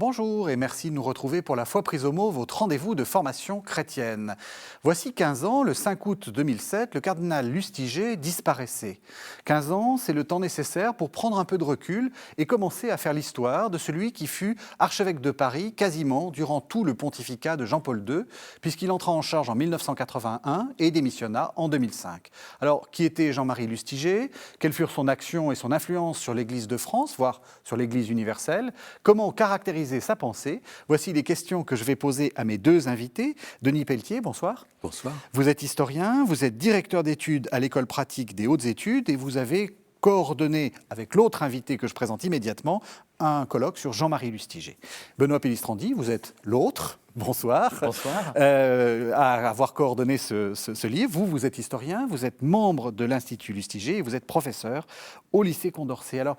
Bonjour et merci de nous retrouver pour la Foi prise au mot, votre rendez-vous de formation chrétienne. Voici 15 ans, le 5 août 2007, le cardinal Lustiger disparaissait. 15 ans, c'est le temps nécessaire pour prendre un peu de recul et commencer à faire l'histoire de celui qui fut archevêque de Paris quasiment durant tout le pontificat de Jean-Paul II, puisqu'il entra en charge en 1981 et démissionna en 2005. Alors, qui était Jean-Marie Lustiger? Quelles furent son action et son influence sur l'Église de France, voire sur l'Église universelle? Comment caractériser sa pensée? Voici les questions que je vais poser à mes deux invités. Denis Pelletier, bonsoir. Bonsoir. Vous êtes historien, vous êtes directeur d'études à l'École pratique des hautes études et vous avez coordonné, avec l'autre invité que je présente immédiatement, un colloque sur Jean-Marie Lustiger. Benoît Pellistrandi, vous êtes l'autre. Bonsoir. Bonsoir. À avoir coordonné ce livre. Vous êtes historien, vous êtes membre de l'Institut Lustiger et vous êtes professeur au lycée Condorcet. Alors,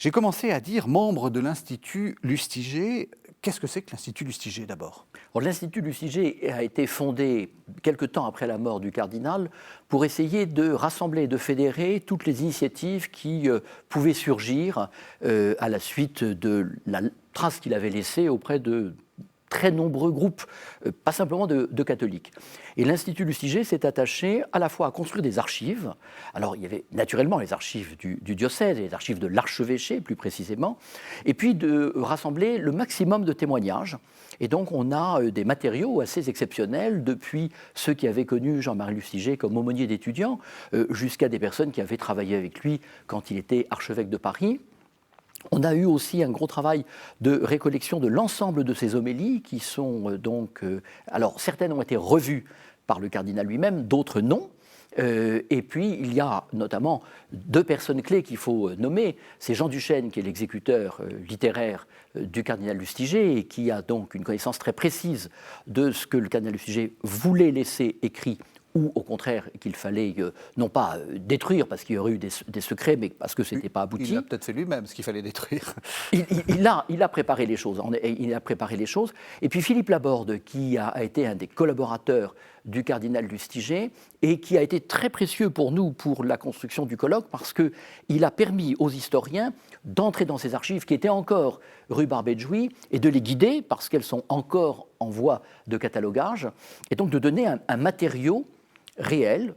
j'ai commencé à dire membre de l'Institut Lustiger. Qu'est-ce que c'est que l'Institut Lustiger d'abord? L'Institut Lustiger a été fondé quelque temps après la mort du cardinal pour essayer de rassembler, de fédérer toutes les initiatives qui pouvaient surgir à la suite de la trace qu'il avait laissée auprès de très nombreux groupes, pas simplement de catholiques. Et l'Institut Lustiger s'est attaché à la fois à construire des archives. Alors, il y avait naturellement les archives du diocèse, les archives de l'archevêché plus précisément, et puis de rassembler le maximum de témoignages. Et donc, on a des matériaux assez exceptionnels, depuis ceux qui avaient connu Jean-Marie Lustiger comme aumônier d'étudiants, jusqu'à des personnes qui avaient travaillé avec lui quand il était archevêque de Paris. On a eu aussi un gros travail de récollection de l'ensemble de ces homélies qui sont alors certaines ont été revues par le cardinal lui-même, d'autres non. Et puis il y a notamment deux personnes clés qu'il faut nommer. C'est Jean Duchesne qui est l'exécuteur littéraire du cardinal Lustiger et qui a donc une connaissance très précise de ce que le cardinal Lustiger voulait laisser écrit, ou au contraire qu'il fallait non pas détruire parce qu'il y aurait eu des secrets, mais parce que ce n'était pas abouti. Il a peut-être fait lui-même ce qu'il fallait détruire. Il a préparé les choses. Il a préparé les choses. Et puis Philippe Laborde, qui a été un des collaborateurs du cardinal Lustiger et qui a été très précieux pour nous pour la construction du colloque parce qu'il a permis aux historiens d'entrer dans ces archives qui étaient encore rue Barbet de Jouy et de les guider parce qu'elles sont encore en voie de catalogage et donc de donner un matériau réel,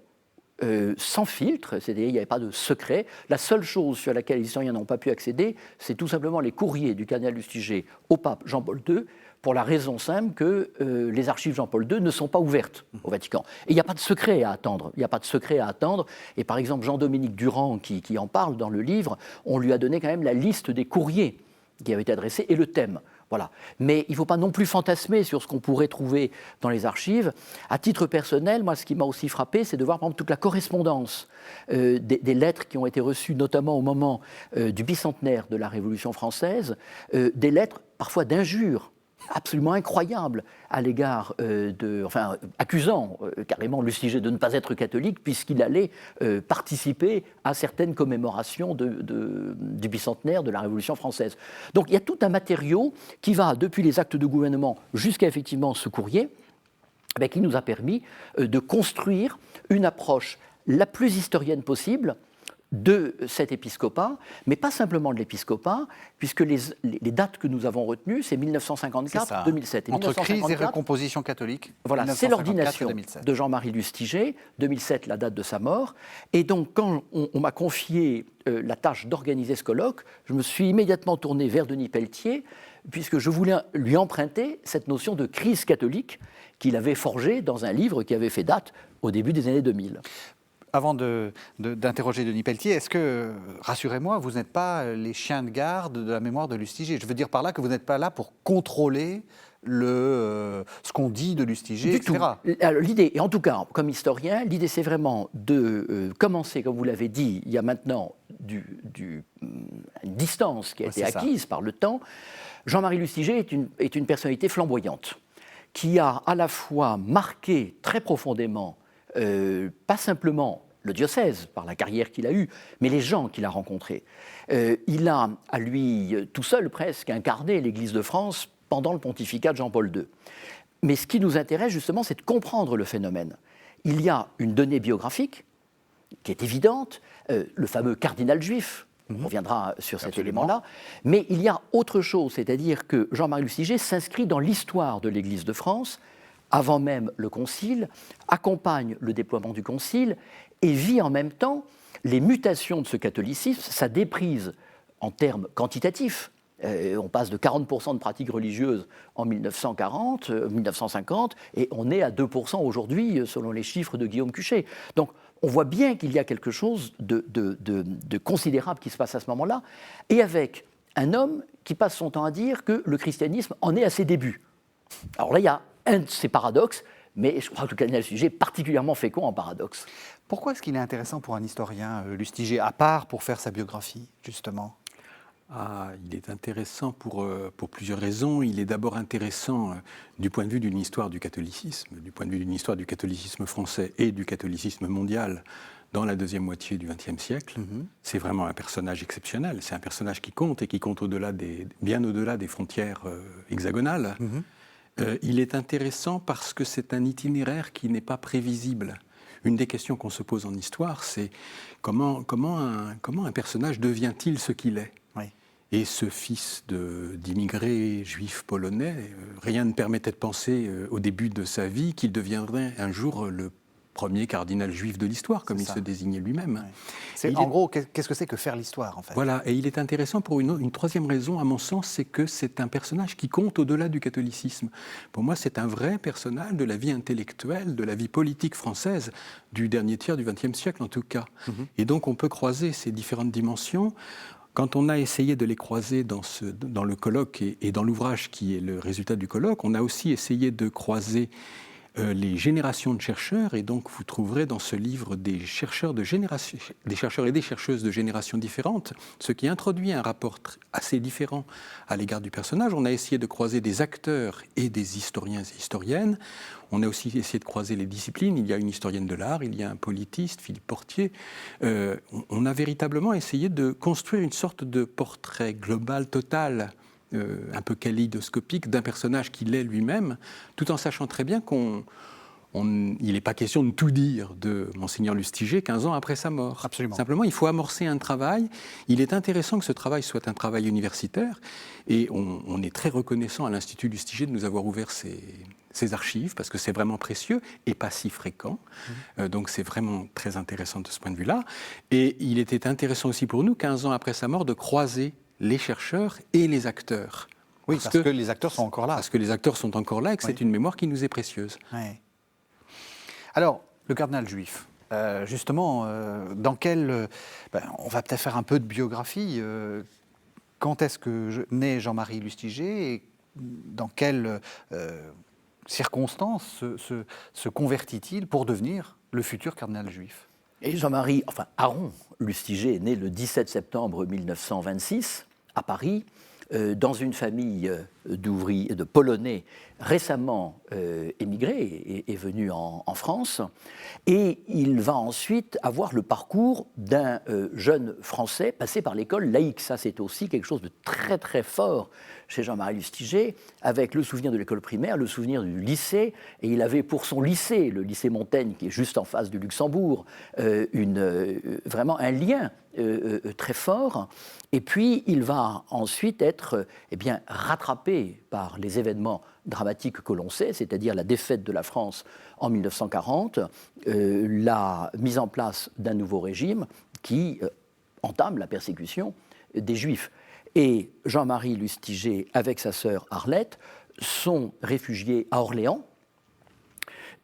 sans filtre, c'est-à-dire il n'y avait pas de secret. La seule chose sur laquelle les historiens n'ont pas pu accéder, c'est tout simplement les courriers du cardinal Lustiger au pape Jean-Paul II, pour la raison simple que les archives Jean-Paul II ne sont pas ouvertes au Vatican. Et il n'y a pas de secret à attendre. Il n'y a pas de secret à attendre. Et par exemple, Jean-Dominique Durand, qui en parle dans le livre, on lui a donné quand même la liste des courriers qui avaient été adressés et le thème. Voilà. Mais il ne faut pas non plus fantasmer sur ce qu'on pourrait trouver dans les archives. À titre personnel, moi, ce qui m'a aussi frappé, c'est de voir, par exemple, toute la correspondance des lettres qui ont été reçues, notamment au moment du bicentenaire de la Révolution française, des lettres parfois d'injures absolument incroyables à l'égard accusant carrément Lustiger de ne pas être catholique puisqu'il allait participer à certaines commémorations du bicentenaire de la Révolution française. Donc il y a tout un matériau qui va depuis les actes de gouvernement jusqu'à effectivement ce courrier, qui nous a permis de construire une approche la plus historienne possible de cet épiscopat, mais pas simplement de l'épiscopat, puisque les dates que nous avons retenues, c'est 1954-2007. Entre 1954, crise et recomposition catholique. Voilà, c'est l'ordination de Jean-Marie Lustiger, 2007, la date de sa mort. Et donc, quand on m'a confié la tâche d'organiser ce colloque, je me suis immédiatement tourné vers Denis Pelletier, puisque je voulais lui emprunter cette notion de crise catholique qu'il avait forgée dans un livre qui avait fait date au début des années 2000. Avant d'interroger Denis Pelletier, est-ce que, rassurez-moi, vous n'êtes pas les chiens de garde de la mémoire de Lustiger? Je veux dire par là que vous n'êtes pas là pour contrôler ce qu'on dit de Lustiger, etc. Alors, l'idée, et en tout cas, comme historien, l'idée c'est vraiment de commencer, comme vous l'avez dit, il y a maintenant une distance qui a été acquise par le temps. Jean-Marie Lustiger est une personnalité flamboyante, qui a à la fois marqué très profondément pas simplement le diocèse, par la carrière qu'il a eue, mais les gens qu'il a rencontrés. Il a, à lui tout seul presque, incarné l'Église de France pendant le pontificat de Jean-Paul II. Mais ce qui nous intéresse justement, c'est de comprendre le phénomène. Il y a une donnée biographique qui est évidente, le fameux cardinal juif, On reviendra sur cet élément-là. Mais il y a autre chose, c'est-à-dire que Jean-Marie Lustiger s'inscrit dans l'histoire de l'Église de France, avant même le Concile, accompagne le déploiement du Concile et vit en même temps les mutations de ce catholicisme, sa déprise en termes quantitatifs. On passe de 40% de pratiques religieuses en 1950, et on est à 2% aujourd'hui, selon les chiffres de Guillaume Cuchet. Donc, on voit bien qu'il y a quelque chose de considérable qui se passe à ce moment-là, et avec un homme qui passe son temps à dire que le christianisme en est à ses débuts. Alors là, il y a un de ces paradoxes, mais je crois que le cardinal Lustiger est particulièrement fécond en paradoxes. Pourquoi est-ce qu'il est intéressant pour un historien, Lustiger, à part pour faire sa biographie, justement ? Il est intéressant pour plusieurs raisons. Il est d'abord intéressant du point de vue d'une histoire du catholicisme, du point de vue d'une histoire du catholicisme français et du catholicisme mondial dans la deuxième moitié du XXe siècle. C'est vraiment un personnage exceptionnel. C'est un personnage qui compte et qui compte bien au-delà des frontières hexagonales. Il est intéressant parce que c'est un itinéraire qui n'est pas prévisible. Une des questions qu'on se pose en histoire, c'est comment un personnage devient-il ce qu'il est ? Et ce fils d'immigrés juifs polonais, rien ne permettait de penser au début de sa vie qu'il deviendrait un jour le premier cardinal juif de l'histoire, comme il se désignait lui-même. En gros, qu'est-ce que c'est que faire l'histoire, en fait ? Voilà, et il est intéressant pour une troisième raison, à mon sens, c'est que c'est un personnage qui compte au-delà du catholicisme. Pour moi, c'est un vrai personnage de la vie intellectuelle, de la vie politique française, du dernier tiers du XXe siècle en tout cas. Et donc on peut croiser ces différentes dimensions. Quand on a essayé de les croiser dans le colloque et dans l'ouvrage qui est le résultat du colloque, on a aussi essayé de croiser les générations de chercheurs, et donc vous trouverez dans ce livre des chercheurs et des chercheuses de générations différentes, ce qui introduit un rapport assez différent à l'égard du personnage. On a essayé de croiser des acteurs et des historiens et historiennes. On a aussi essayé de croiser les disciplines. Il y a une historienne de l'art, il y a un politiste, Philippe Portier. On a véritablement essayé de construire une sorte de portrait global, total, un peu kaléidoscopique d'un personnage qu'il est lui-même, tout en sachant très bien qu'il n'est pas question de tout dire de Monseigneur Lustiger 15 ans après sa mort. Absolument. Simplement, il faut amorcer un travail. Il est intéressant que ce travail soit un travail universitaire, et on est très reconnaissant à l'Institut Lustiger de nous avoir ouvert ses archives, parce que c'est vraiment précieux et pas si fréquent. Donc c'est vraiment très intéressant de ce point de vue-là. Et il était intéressant aussi pour nous, 15 ans après sa mort, de croiser les chercheurs et les acteurs. Oui, parce que les acteurs sont encore là. Parce que les acteurs sont encore là et que c'est une mémoire qui nous est précieuse. Alors, le cardinal juif, justement, dans quel... on va peut-être faire un peu de biographie. Quand est-ce que naît Jean-Marie Lustiger et dans quelles circonstances se convertit-il pour devenir le futur cardinal juif ? Et Aaron Lustiger est né le 17 septembre 1926 à Paris, dans une famille d'ouvriers, de Polonais récemment émigrés et venus en France. Et il va ensuite avoir le parcours d'un jeune Français passé par l'école laïque. Ça, c'est aussi quelque chose de très très fort chez Jean-Marie Lustiger, avec le souvenir de l'école primaire, le souvenir du lycée. Et il avait pour son lycée, le lycée Montaigne, qui est juste en face du Luxembourg, vraiment un lien très fort. Et puis, il va ensuite être rattrapé par les événements dramatiques que l'on sait, c'est-à-dire la défaite de la France en 1940, la mise en place d'un nouveau régime qui entame la persécution des Juifs. Et Jean-Marie Lustiger, avec sa sœur Arlette, sont réfugiés à Orléans.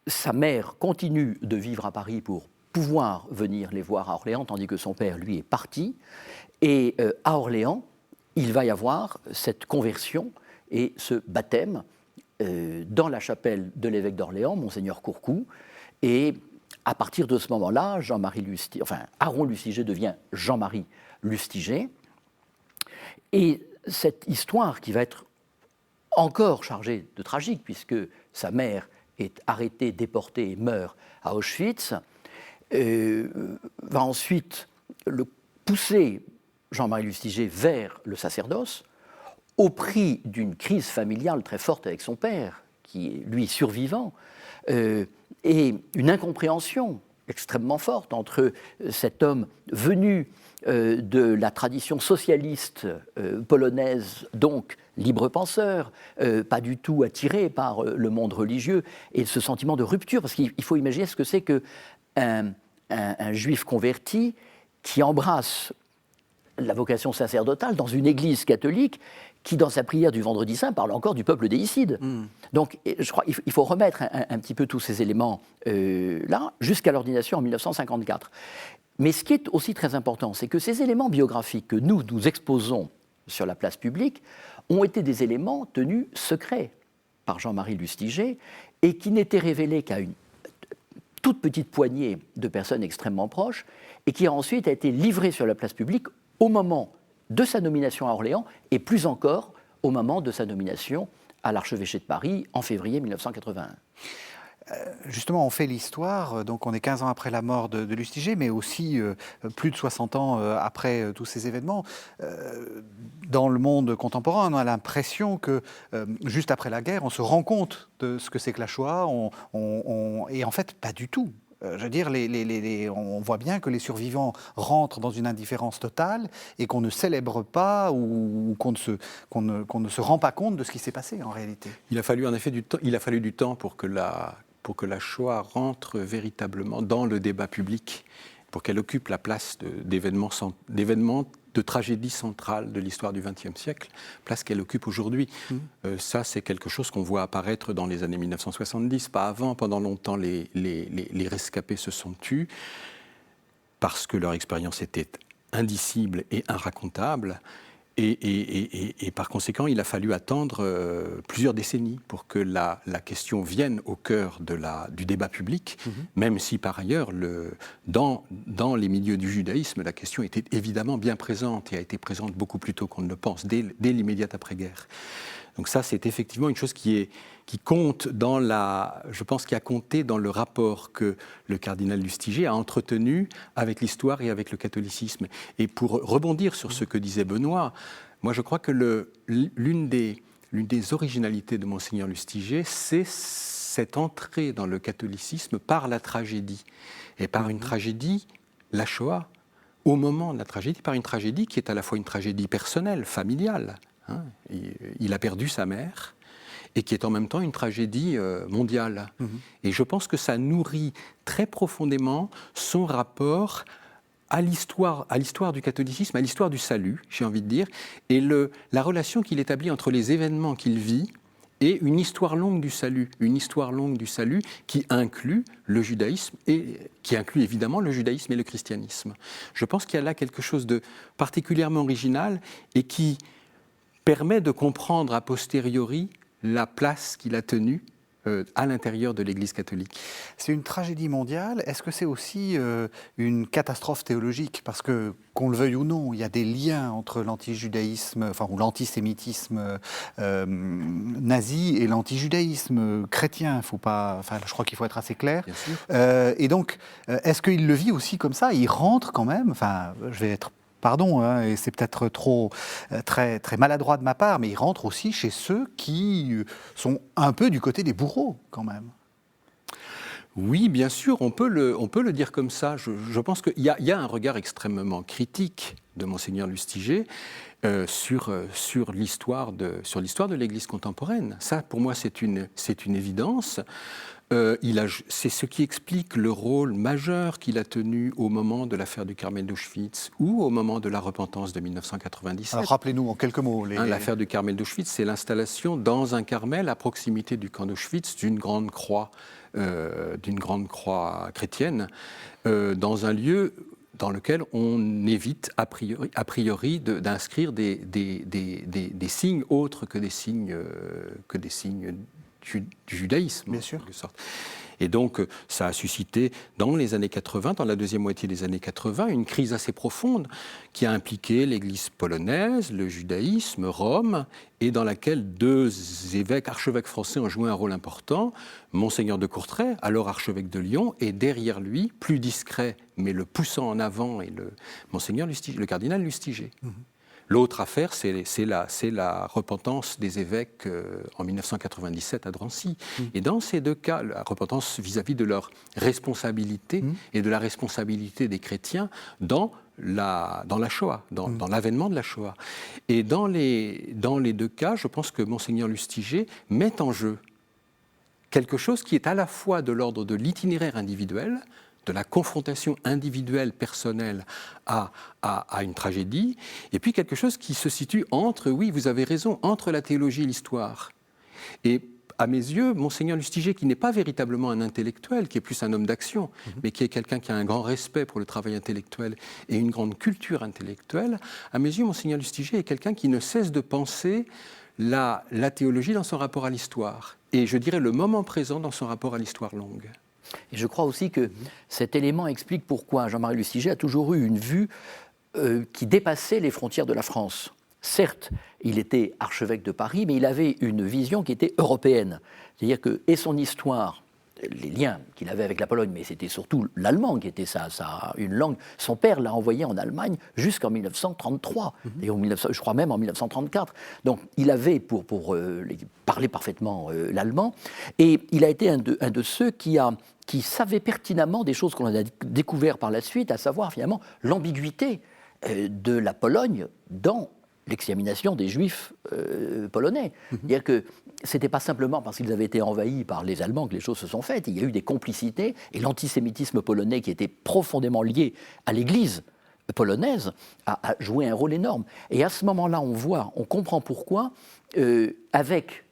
Sa mère continue de vivre à Paris pour pouvoir venir les voir à Orléans, tandis que son père, lui, est parti. Et à Orléans, il va y avoir cette conversion et ce baptême dans la chapelle de l'évêque d'Orléans, Monseigneur Courcou. Et à partir de ce moment-là, Aaron Lustiger devient Jean-Marie Lustiger. Et cette histoire qui va être encore chargée de tragique, puisque sa mère est arrêtée, déportée et meurt à Auschwitz, va ensuite le pousser, Jean-Marie Lustiger, vers le sacerdoce, au prix d'une crise familiale très forte avec son père, qui est lui survivant, et une incompréhension extrêmement forte entre cet homme venu de la tradition socialiste polonaise, donc libre penseur, pas du tout attiré par le monde religieux, et ce sentiment de rupture, parce qu'il faut imaginer ce que c'est qu'un juif converti qui embrasse la vocation sacerdotale dans une église catholique qui, dans sa prière du Vendredi Saint, parle encore du peuple déicide. Donc, je crois qu'il faut remettre un petit peu tous ces éléments là, jusqu'à l'ordination en 1954. Mais ce qui est aussi très important, c'est que ces éléments biographiques que nous exposons sur la place publique ont été des éléments tenus secrets par Jean-Marie Lustiger et qui n'étaient révélés qu'à une toute petite poignée de personnes extrêmement proches et qui ensuite a été livrés sur la place publique au moment de sa nomination à Orléans et plus encore au moment de sa nomination à l'archevêché de Paris en février 1981. Justement, on fait l'histoire, donc on est 15 ans après la mort de Lustiger, mais aussi plus de 60 ans après tous ces événements. Dans le monde contemporain, on a l'impression que juste après la guerre, on se rend compte de ce que c'est que la Shoah, et en fait, pas du tout. Je veux dire, on voit bien que les survivants rentrent dans une indifférence totale et qu'on ne célèbre pas ou qu'on ne se rend pas compte de ce qui s'est passé en réalité. Il a fallu en effet du temps pour que la Shoah rentre véritablement dans le débat public, pour qu'elle occupe la place d'événements de tragédie centrale de l'histoire du XXe siècle, place qu'elle occupe aujourd'hui. Ça, c'est quelque chose qu'on voit apparaître dans les années 1970, pas avant. Pendant longtemps, les rescapés se sont tus parce que leur expérience était indicible et inracontable. Et par conséquent, il a fallu attendre plusieurs décennies pour que la question vienne au cœur du débat public, même si par ailleurs, dans les milieux du judaïsme, la question était évidemment bien présente et a été présente beaucoup plus tôt qu'on ne le pense, dès l'immédiate après-guerre. Donc ça, c'est effectivement une chose qui compte je pense, qui a compté dans le rapport que le cardinal Lustiger a entretenu avec l'histoire et avec le catholicisme. Et pour rebondir sur ce que disait Benoît, moi je crois que l'une des originalités de Monseigneur Lustiger, c'est cette entrée dans le catholicisme par la tragédie. Et par une tragédie, la Shoah, au moment de la tragédie, par une tragédie qui est à la fois une tragédie personnelle, familiale. Il a perdu sa mère, et qui est en même temps une tragédie mondiale. Et je pense que ça nourrit très profondément son rapport à l'histoire du catholicisme, à l'histoire du salut, j'ai envie de dire, et la relation qu'il établit entre les événements qu'il vit et une histoire longue du salut qui inclut le judaïsme et qui inclut évidemment le judaïsme et le christianisme. Je pense qu'il y a là quelque chose de particulièrement original et qui permet de comprendre a posteriori la place qu'il a tenue à l'intérieur de l'Église catholique. C'est une tragédie mondiale. Est-ce que c'est aussi une catastrophe théologique ? Parce que, qu'on le veuille ou non, il y a des liens entre l'antijudaïsme, ou l'antisémitisme nazi et l'antijudaïsme chrétien. Je crois qu'il faut être assez clair. Bien sûr. Et donc, est-ce qu'il le vit aussi comme ça ? Il rentre quand même, je vais être... Pardon, et c'est peut-être très, très maladroit de ma part, mais il rentre aussi chez ceux qui sont un peu du côté des bourreaux, quand même. Oui, bien sûr, on peut le dire comme ça. Je pense qu'il y a un regard extrêmement critique de Monseigneur Lustiger sur l'histoire de l'Église contemporaine. Ça, pour moi, c'est une évidence. C'est ce qui explique le rôle majeur qu'il a tenu au moment de l'affaire du Carmel d'Auschwitz ou au moment de la repentance de 1997. Alors, rappelez-nous en quelques mots. L'affaire du Carmel d'Auschwitz, c'est l'installation dans un Carmel à proximité du camp d'Auschwitz d'une grande croix chrétienne dans un lieu dans lequel on évite a priori d'inscrire des signes autres que des signes du judaïsme, bien sûr. En quelque sorte. Et donc, ça a suscité, dans les années 80, dans la deuxième moitié des années 80, une crise assez profonde qui a impliqué l'Église polonaise, le judaïsme, Rome, et dans laquelle deux archevêques français ont joué un rôle important. Monseigneur de Courtrai, alors archevêque de Lyon, et derrière lui, plus discret, mais le poussant en avant, et le cardinal Lustiger. L'autre affaire, c'est la repentance des évêques en 1997 à Drancy. Et dans ces deux cas, la repentance vis-à-vis de leur responsabilité et de la responsabilité des chrétiens dans la Shoah, dans l'avènement de la Shoah. Et dans les deux cas, je pense que Monseigneur Lustiger met en jeu quelque chose qui est à la fois de l'ordre de l'itinéraire individuel, de la confrontation individuelle, personnelle à une tragédie, et puis quelque chose qui se situe entre, oui, vous avez raison, entre la théologie et l'histoire. Et à mes yeux, Monseigneur Lustiger, qui n'est pas véritablement un intellectuel, qui est plus un homme d'action, mais qui est quelqu'un qui a un grand respect pour le travail intellectuel et une grande culture intellectuelle, à mes yeux, Monseigneur Lustiger est quelqu'un qui ne cesse de penser la théologie dans son rapport à l'histoire, et je dirais le moment présent dans son rapport à l'histoire longue. Et je crois aussi que cet élément explique pourquoi Jean-Marie Lustiger a toujours eu une vue qui dépassait les frontières de la France. Certes, il était archevêque de Paris, mais il avait une vision qui était européenne. C'est-à-dire que, et son histoire, les liens qu'il avait avec la Pologne, mais c'était surtout l'allemand qui était une langue. Son père l'a envoyé en Allemagne jusqu'en 1933, et je crois même en 1934. Donc il avait pour parler parfaitement l'allemand, et il a été un de ceux qui savait pertinemment des choses qu'on a découvert par la suite, à savoir finalement l'ambiguïté de la Pologne dans l'extermination des Juifs polonais. C'est-à-dire que ce n'était pas simplement parce qu'ils avaient été envahis par les Allemands que les choses se sont faites. Il y a eu des complicités, et l'antisémitisme polonais, qui était profondément lié à l'Église polonaise, a joué un rôle énorme. Et à ce moment-là, on comprend pourquoi, avec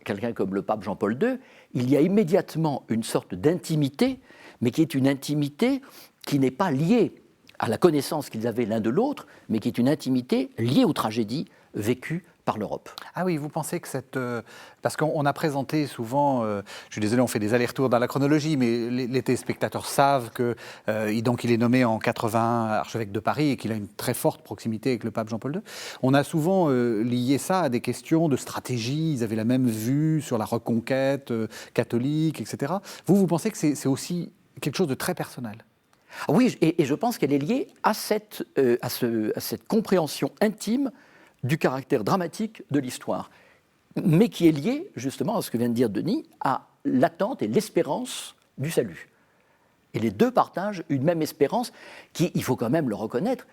quelqu'un comme le pape Jean-Paul II, il y a immédiatement une sorte d'intimité, mais qui est une intimité qui n'est pas liée à la connaissance qu'ils avaient l'un de l'autre, mais qui est une intimité liée aux tragédies vécues par l'Europe. Ah oui, vous pensez que parce qu'on a présenté souvent, je suis désolé, on fait des allers-retours dans la chronologie, mais les téléspectateurs savent que donc il est nommé en 80 archevêque de Paris et qu'il a une très forte proximité avec le pape Jean-Paul II. On a souvent lié ça à des questions de stratégie, ils avaient la même vue sur la reconquête catholique, etc. Vous pensez que c'est aussi quelque chose de très personnel ? Oui, et je pense qu'elle est liée à cette compréhension intime du caractère dramatique de l'histoire, mais qui est liée justement à ce que vient de dire Denis, à l'attente et l'espérance du salut. Et les deux partagent une même espérance qui, il faut quand même le reconnaître,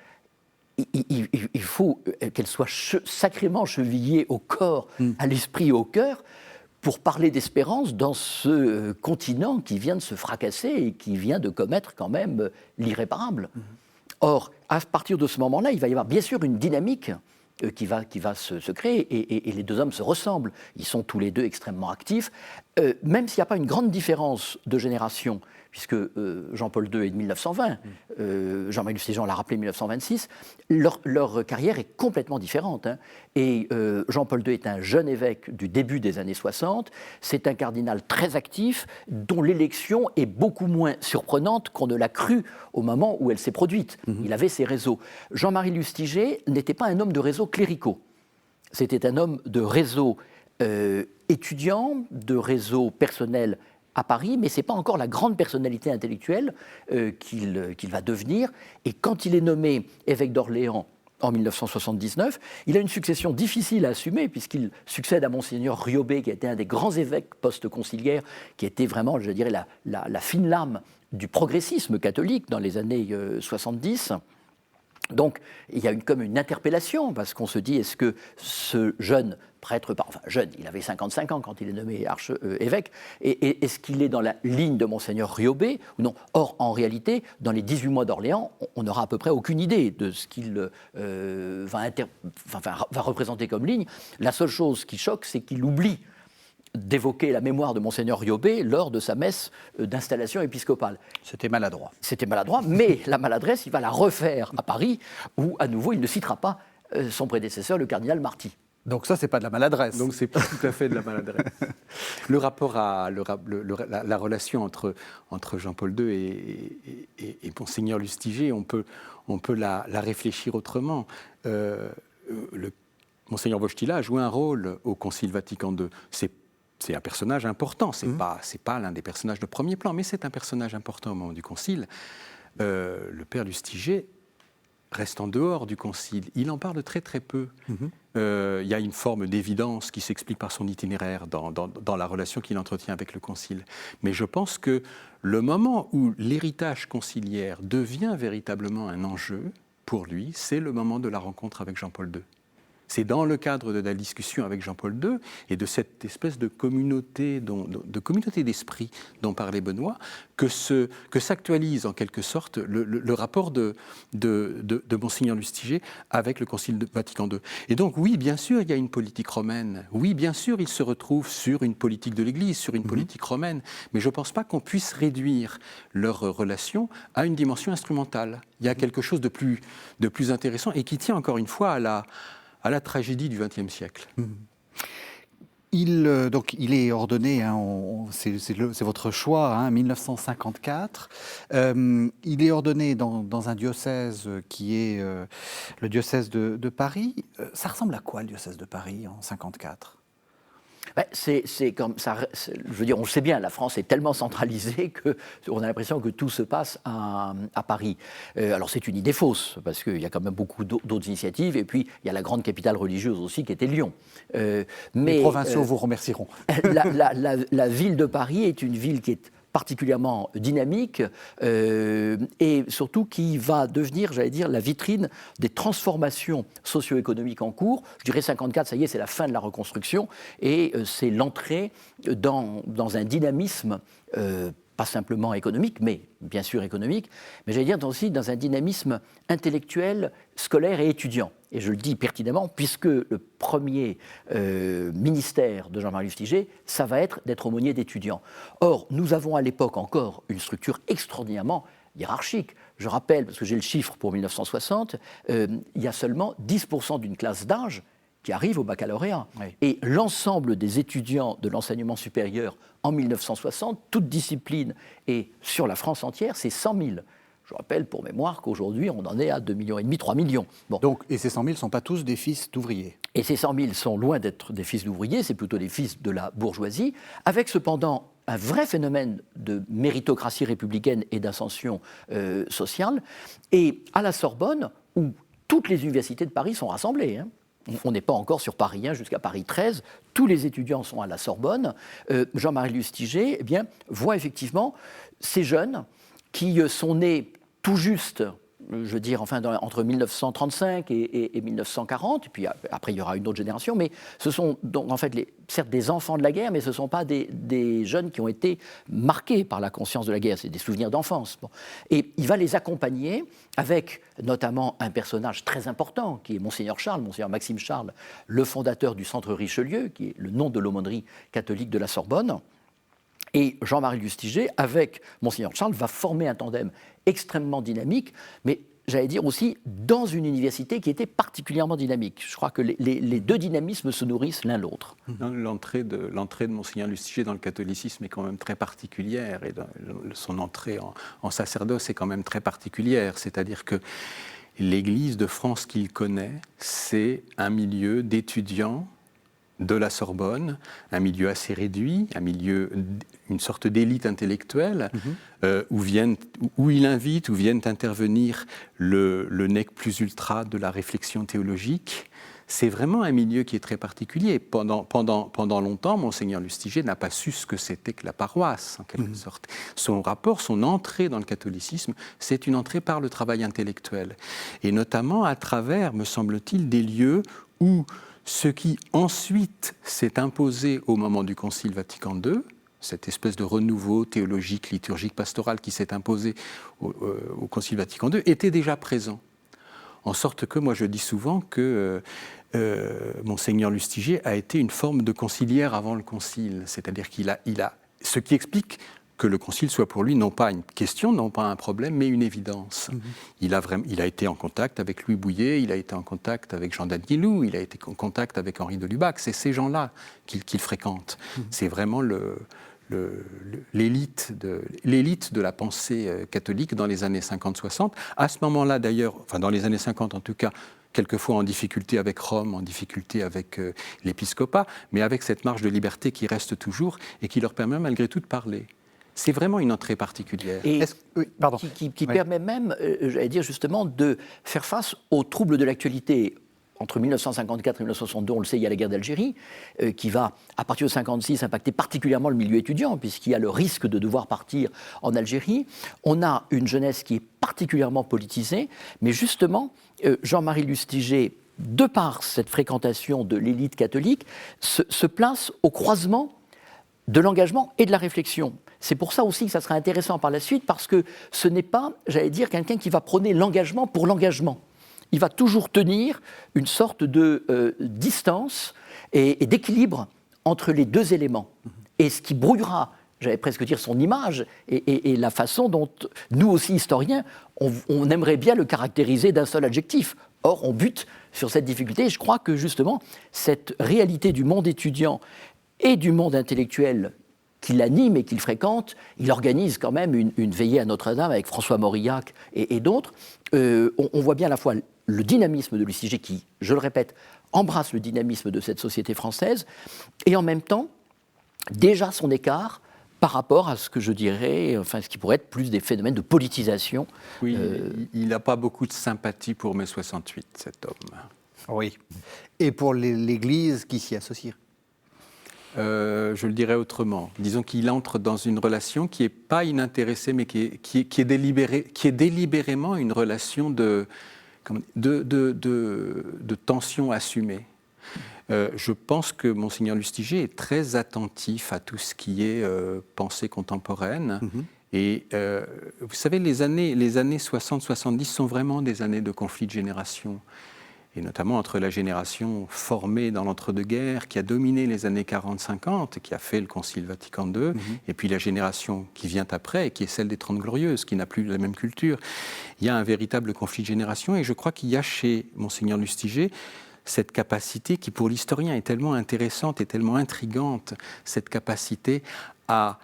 il faut qu'elle soit sacrément chevillée au corps, à l'esprit et au cœur, pour parler d'espérance dans ce continent qui vient de se fracasser et qui vient de commettre quand même l'irréparable. Or, à partir de ce moment-là, il va y avoir bien sûr une dynamique qui va se créer, et les deux hommes se ressemblent. Ils sont tous les deux extrêmement actifs, même s'il n'y a pas une grande différence de génération, puisque Jean-Paul II est de 1920, Jean-Marie Lustiger l'a rappelé 1926, leur carrière est complètement différente. Et Jean-Paul II est un jeune évêque du début des années 60, c'est un cardinal très actif, dont l'élection est beaucoup moins surprenante qu'on ne l'a cru au moment où elle s'est produite. Il avait ses réseaux. Jean-Marie Lustiger n'était pas un homme de réseaux cléricaux, c'était un homme de réseaux étudiants, de réseaux personnels à Paris, mais ce n'est pas encore la grande personnalité intellectuelle qu'il va devenir. Et quand il est nommé évêque d'Orléans en 1979, il a une succession difficile à assumer, puisqu'il succède à Monseigneur Riobé, qui a été un des grands évêques post-conciliaires, qui était vraiment, je dirais, la fine lame du progressisme catholique dans les années 70. Donc, il y a comme une interpellation, parce qu'on se dit, est-ce que ce jeune prêtre, enfin jeune, il avait 55 ans quand il est nommé évêque, et est-ce qu'il est dans la ligne de Monseigneur Riobé ou non? Or, en réalité, dans les 18 mois d'Orléans, on n'aura à peu près aucune idée de ce qu'il va représenter comme ligne. La seule chose qui choque, c'est qu'il oublie d'évoquer la mémoire de Monseigneur Riobé lors de sa messe d'installation épiscopale. C'était maladroit. C'était maladroit, mais la maladresse, il va la refaire à Paris, où, à nouveau, il ne citera pas son prédécesseur, le cardinal Marty. Donc ça, c'est pas de la maladresse. Donc c'est pas tout à fait de la maladresse. Le rapport à la relation entre Jean-Paul II et Monseigneur Lustiger, on peut la réfléchir autrement. Monseigneur Wojtyla a joué un rôle au Concile Vatican II. C'est un personnage important, c'est pas l'un des personnages de premier plan, mais c'est un personnage important au moment du Concile. Le père Lustiger reste en dehors du concile. Il en parle très très peu. Il y a une forme d'évidence qui s'explique par son itinéraire dans la relation qu'il entretient avec le concile. Mais je pense que le moment où l'héritage conciliaire devient véritablement un enjeu pour lui, c'est le moment de la rencontre avec Jean-Paul II. C'est dans le cadre de la discussion avec Jean-Paul II et de cette espèce de communauté d'esprit dont parlait Benoît que s'actualise en quelque sorte le rapport de Monseigneur Lustiger avec le Concile de Vatican II. Et donc oui, bien sûr, il y a une politique romaine. Oui, bien sûr, il se retrouve sur une politique de l'Église, sur une politique romaine. Mais je ne pense pas qu'on puisse réduire leur relation à une dimension instrumentale. Il y a quelque chose de plus intéressant et qui tient encore une fois à la tragédie du XXe siècle. Il est ordonné, c'est votre choix, 1954. Il est ordonné dans un diocèse qui est le diocèse de Paris. Ça ressemble à quoi le diocèse de Paris en 54 ? C'est comme ça. Je veux dire, on le sait bien, la France est tellement centralisée qu'on a l'impression que tout se passe à Paris. Alors c'est une idée fausse, parce qu'il y a quand même beaucoup d'autres initiatives, et puis il y a la grande capitale religieuse aussi qui était Lyon. Les provinciaux vous remercieront. La ville de Paris est une ville qui est particulièrement dynamique et surtout qui va devenir, j'allais dire, la vitrine des transformations socio-économiques en cours. Je dirais 54, ça y est, c'est la fin de la reconstruction et c'est l'entrée dans un dynamisme pas simplement économique, mais bien sûr économique, mais j'allais dire aussi dans un dynamisme intellectuel, scolaire et étudiant. Et je le dis pertinemment, puisque le premier ministère de Jean-Marie Lustiger, ça va être d'être aumônier d'étudiants. Or, nous avons à l'époque encore une structure extraordinairement hiérarchique. Je rappelle, parce que j'ai le chiffre pour 1960, il y a seulement 10% d'une classe d'âge qui arrive au baccalauréat. Oui. Et l'ensemble des étudiants de l'enseignement supérieur en 1960, toute discipline et sur la France entière, c'est 100 000. Je rappelle pour mémoire qu'aujourd'hui, on en est à 2,5 millions, 3 millions. Bon. Donc, et ces 100 000 ne sont pas tous des fils d'ouvriers. Et ces 100 000 sont loin d'être des fils d'ouvriers, c'est plutôt des fils de la bourgeoisie, avec cependant un vrai phénomène de méritocratie républicaine et d'ascension sociale. Et à la Sorbonne, où toutes les universités de Paris sont rassemblées, on n'est pas encore sur Paris 1 jusqu'à Paris 13. Tous les étudiants sont à la Sorbonne. Jean-Marie Lustiger voit effectivement ces jeunes qui sont nés tout juste, je veux dire, enfin, entre 1935 et 1940, et puis après il y aura une autre génération, mais ce sont donc en fait certes des enfants de la guerre, mais ce ne sont pas des jeunes qui ont été marqués par la conscience de la guerre, c'est des souvenirs d'enfance. Bon. Et il va les accompagner avec notamment un personnage très important, qui est Monseigneur Maxime Charles, le fondateur du Centre Richelieu, qui est le nom de l'aumônerie catholique de la Sorbonne. Et Jean-Marie Lustiger, avec Monseigneur Charles, va former un tandem extrêmement dynamique, mais j'allais dire aussi dans une université qui était particulièrement dynamique. Je crois que les deux dynamismes se nourrissent l'un l'autre. L'entrée de Monseigneur Lustiger dans le catholicisme est quand même très particulière, et son entrée en sacerdoce est quand même très particulière, c'est-à-dire que l'Église de France qu'il connaît, c'est un milieu d'étudiants de la Sorbonne, un milieu assez réduit, une sorte d'élite intellectuelle, où il invite, où viennent intervenir le nec plus ultra de la réflexion théologique. C'est vraiment un milieu qui est très particulier. Pendant longtemps, Monseigneur Lustiger n'a pas su ce que c'était que la paroisse, en quelque sorte. Son rapport, son entrée dans le catholicisme, c'est une entrée par le travail intellectuel. Et notamment à travers, me semble-t-il, des lieux où ce qui ensuite s'est imposé au moment du Concile Vatican II, cette espèce de renouveau théologique, liturgique, pastoral qui s'est imposé au Concile Vatican II, était déjà présent. En sorte que moi je dis souvent que Monseigneur Lustiger a été une forme de conciliaire avant le Concile, c'est-à-dire qu'il a ce qui explique que le Concile soit pour lui non pas une question, non pas un problème, mais une évidence. Il a été en contact avec Louis Bouillet, il a été en contact avec Jean d'Aguilou, il a été en contact avec Henri de Lubac. C'est ces gens-là qu'il fréquente. C'est vraiment l'élite de la pensée catholique dans les années 50-60. À ce moment-là, d'ailleurs, enfin dans les années 50 en tout cas, quelquefois en difficulté avec Rome, en difficulté avec l'épiscopat, mais avec cette marge de liberté qui reste toujours et qui leur permet malgré tout de parler. C'est vraiment une entrée particulière. Et Oui, pardon. qui Oui. permet même, j'allais dire justement, de faire face aux troubles de l'actualité. Entre 1954 et 1962, on le sait, il y a la guerre d'Algérie, qui va, à partir de 1956, impacter particulièrement le milieu étudiant, puisqu'il y a le risque de devoir partir en Algérie. On a une jeunesse qui est particulièrement politisée, mais justement, Jean-Marie Lustiger, de par cette fréquentation de l'élite catholique, se place au croisement de l'engagement et de la réflexion. C'est pour ça aussi que ça sera intéressant par la suite, parce que ce n'est pas, j'allais dire, quelqu'un qui va prôner l'engagement pour l'engagement. Il va toujours tenir une sorte de distance et d'équilibre entre les deux éléments. Et ce qui brouillera, j'allais presque dire, son image et la façon dont nous aussi, historiens, on aimerait bien le caractériser d'un seul adjectif. Or, on bute sur cette difficulté. Et je crois que justement, cette réalité du monde étudiant et du monde intellectuel qu'il anime et qu'il fréquente, il organise quand même une veillée à Notre-Dame avec François Mauriac et d'autres. On voit bien à la fois le dynamisme de Lustiger qui, je le répète, embrasse le dynamisme de cette société française, et en même temps, déjà son écart par rapport à ce que je dirais, enfin ce qui pourrait être plus des phénomènes de politisation. Oui, il n'a pas beaucoup de sympathie pour mai 68, cet homme. Oui. Et pour l'Église qui s'y associe. Je le dirais autrement. Disons qu'il entre dans une relation qui n'est pas inintéressée, mais qui est délibérément une relation de tension assumée. Je pense que Monseigneur Lustiger est très attentif à tout ce qui est pensée contemporaine. Et vous savez, les années 60-70 sont vraiment des années de conflit de génération. Et notamment entre la génération formée dans l'entre-deux-guerres, qui a dominé les années 40-50, qui a fait le Concile Vatican II, et puis la génération qui vient après, qui est celle des Trente Glorieuses, qui n'a plus la même culture. Il y a un véritable conflit de génération, et je crois qu'il y a chez Monseigneur Lustiger cette capacité qui, pour l'historien, est tellement intéressante et tellement intrigante, cette capacité à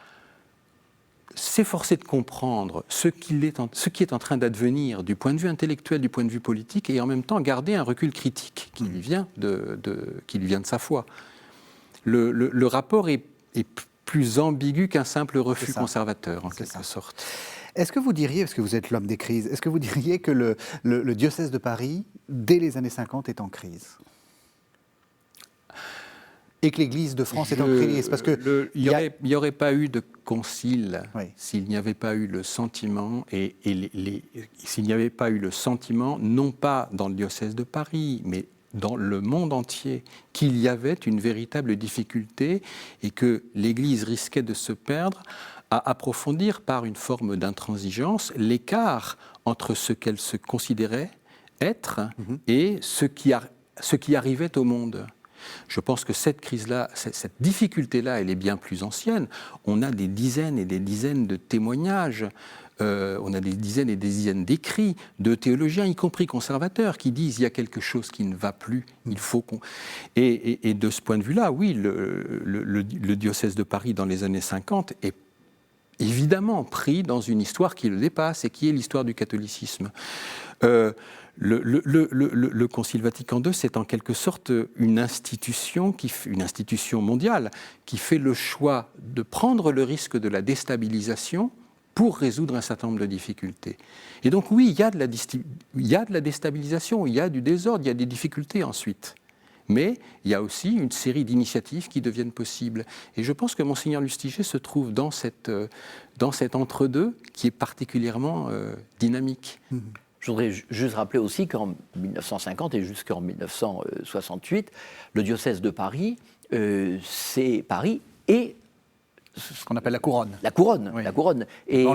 s'efforcer de comprendre ce qui est en train d'advenir du point de vue intellectuel, du point de vue politique, et en même temps garder un recul critique qui lui vient de sa foi. Le rapport est plus ambigu qu'un simple refus conservateur, en quelque sorte. Est-ce que vous diriez, parce que vous êtes l'homme des crises, est-ce que vous diriez que le diocèse de Paris, dès les années 50, est en crise ? Et que l'Église de France est en crise, parce que il n'y aurait pas eu de concile s'il n'y avait pas eu le sentiment, s'il n'y avait pas eu le sentiment, non pas dans le diocèse de Paris, mais dans le monde entier, qu'il y avait une véritable difficulté et que l'Église risquait de se perdre à approfondir par une forme d'intransigeance l'écart entre ce qu'elle se considérait être et ce qui arrivait au monde. Je pense que cette crise-là, cette difficulté-là, elle est bien plus ancienne. On a des dizaines et des dizaines de témoignages, on a des dizaines et des dizaines d'écrits de théologiens, y compris conservateurs, qui disent il y a quelque chose qui ne va plus, il faut qu'on... Et de ce point de vue-là, oui, le diocèse de Paris dans les années 50 est évidemment pris dans une histoire qui le dépasse et qui est l'histoire du catholicisme. Le Concile Vatican II, c'est en quelque sorte une institution mondiale qui fait le choix de prendre le risque de la déstabilisation pour résoudre un certain nombre de difficultés. Et donc oui, il y a de la déstabilisation, il y a du désordre, il y a des difficultés ensuite. Mais il y a aussi une série d'initiatives qui deviennent possibles. Et je pense que Monseigneur Lustiger se trouve dans cet entre-deux qui est particulièrement dynamique. Je voudrais juste rappeler aussi qu'en 1950 et jusqu'en 1968, le diocèse de Paris, c'est Paris et ce qu'on appelle la couronne. La couronne, oui. La couronne. Et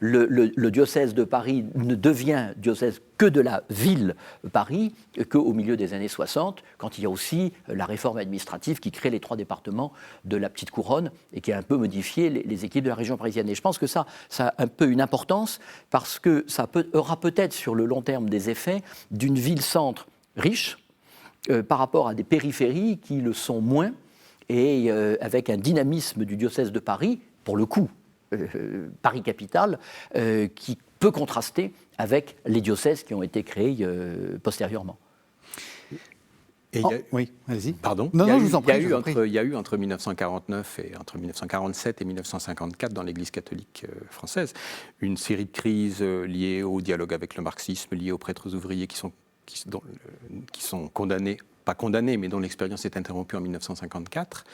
le diocèse de Paris ne devient diocèse que de la ville Paris qu'au milieu des années 60, quand il y a aussi la réforme administrative qui crée les 3 départements de la petite couronne et qui a un peu modifié les équipes de la région parisienne. Et je pense que ça a un peu une importance parce que ça aura peut-être sur le long terme des effets d'une ville-centre riche par rapport à des périphéries qui le sont moins, et avec un dynamisme du diocèse de Paris, pour le coup, Paris-Capitale, qui peut contraster avec les diocèses qui ont été créés postérieurement. Et oui, allez-y. Pardon. Non, je vous en prie. Il y a eu entre 1949 et entre 1947 et 1954 dans l'Église catholique française une série de crises liées au dialogue avec le marxisme, liées aux prêtres ouvriers qui sont condamnés, pas condamnés, mais dont l'expérience est interrompue en 1954.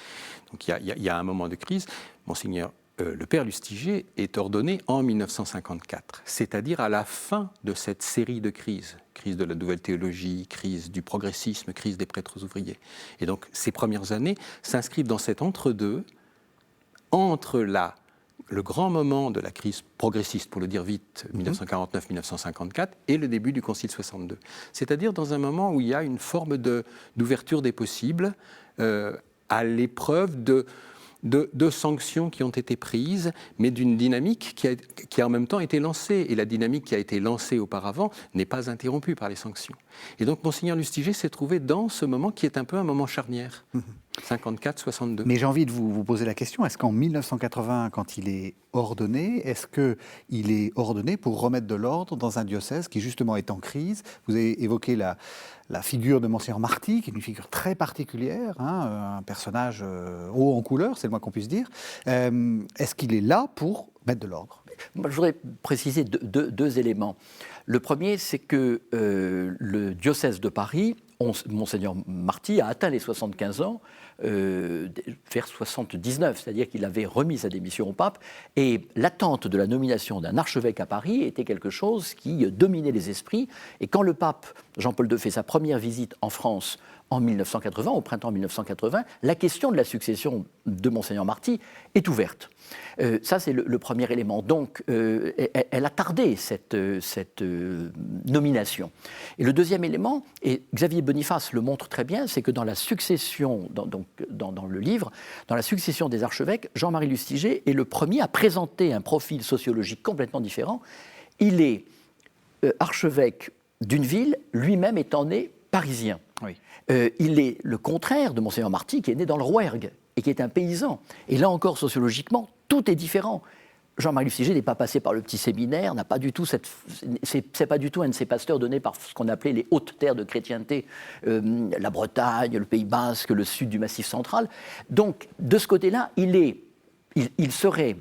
Donc il y a un moment de crise. Monseigneur le père Lustiger est ordonné en 1954, c'est-à-dire à la fin de cette série de crises. Crise de la nouvelle théologie, crise du progressisme, crise des prêtres ouvriers. Et donc ces premières années s'inscrivent dans cet entre-deux, entre le grand moment de la crise progressiste, pour le dire vite, 1949-1954, et le début du Concile 62. C'est-à-dire dans un moment où il y a une forme d'ouverture des possibles à l'épreuve de sanctions qui ont été prises, mais d'une dynamique qui a en même temps été lancée. Et la dynamique qui a été lancée auparavant n'est pas interrompue par les sanctions. Et donc, Monseigneur Lustiger s'est trouvé dans ce moment qui est un peu un moment charnière, 54-62. Mais j'ai envie de vous poser la question, est-ce qu'en 1980, quand il est ordonné, est-ce qu'il est ordonné pour remettre de l'ordre dans un diocèse qui justement est en crise? Vous avez évoqué la figure de Monseigneur Marty, qui est une figure très particulière, un personnage haut en couleur, c'est le moins qu'on puisse dire. Est-ce qu'il est là pour mettre de l'ordre? Moi, je voudrais préciser deux éléments. Le premier, c'est que le diocèse de Paris, Monseigneur Marty a atteint les 75 ans vers 79, c'est-à-dire qu'il avait remis sa démission au pape, et l'attente de la nomination d'un archevêque à Paris était quelque chose qui dominait les esprits. Et quand le pape Jean-Paul II fait sa première visite en France en 1980, au printemps 1980, la question de la succession de Monseigneur Marty est ouverte. Ça, c'est le premier élément. Donc, elle a tardé, cette nomination. Et le deuxième élément, et Xavier Boniface le montre très bien, c'est que dans la succession, dans le livre, dans la succession des archevêques, Jean-Marie Lustiger est le premier à présenter un profil sociologique complètement différent. Il est archevêque d'une ville, lui-même étant né parisien. Oui. Il est le contraire de Monseigneur Marty, qui est né dans le Rouergue et qui est un paysan. Et là encore, sociologiquement, tout est différent. Jean-Marie Lustiger n'est pas passé par le petit séminaire, n'a pas du tout c'est pas du tout un de ces pasteurs donnés par ce qu'on appelait les hautes terres de chrétienté, la Bretagne, le Pays Basque, le sud du Massif central. Donc, de ce côté-là, il serait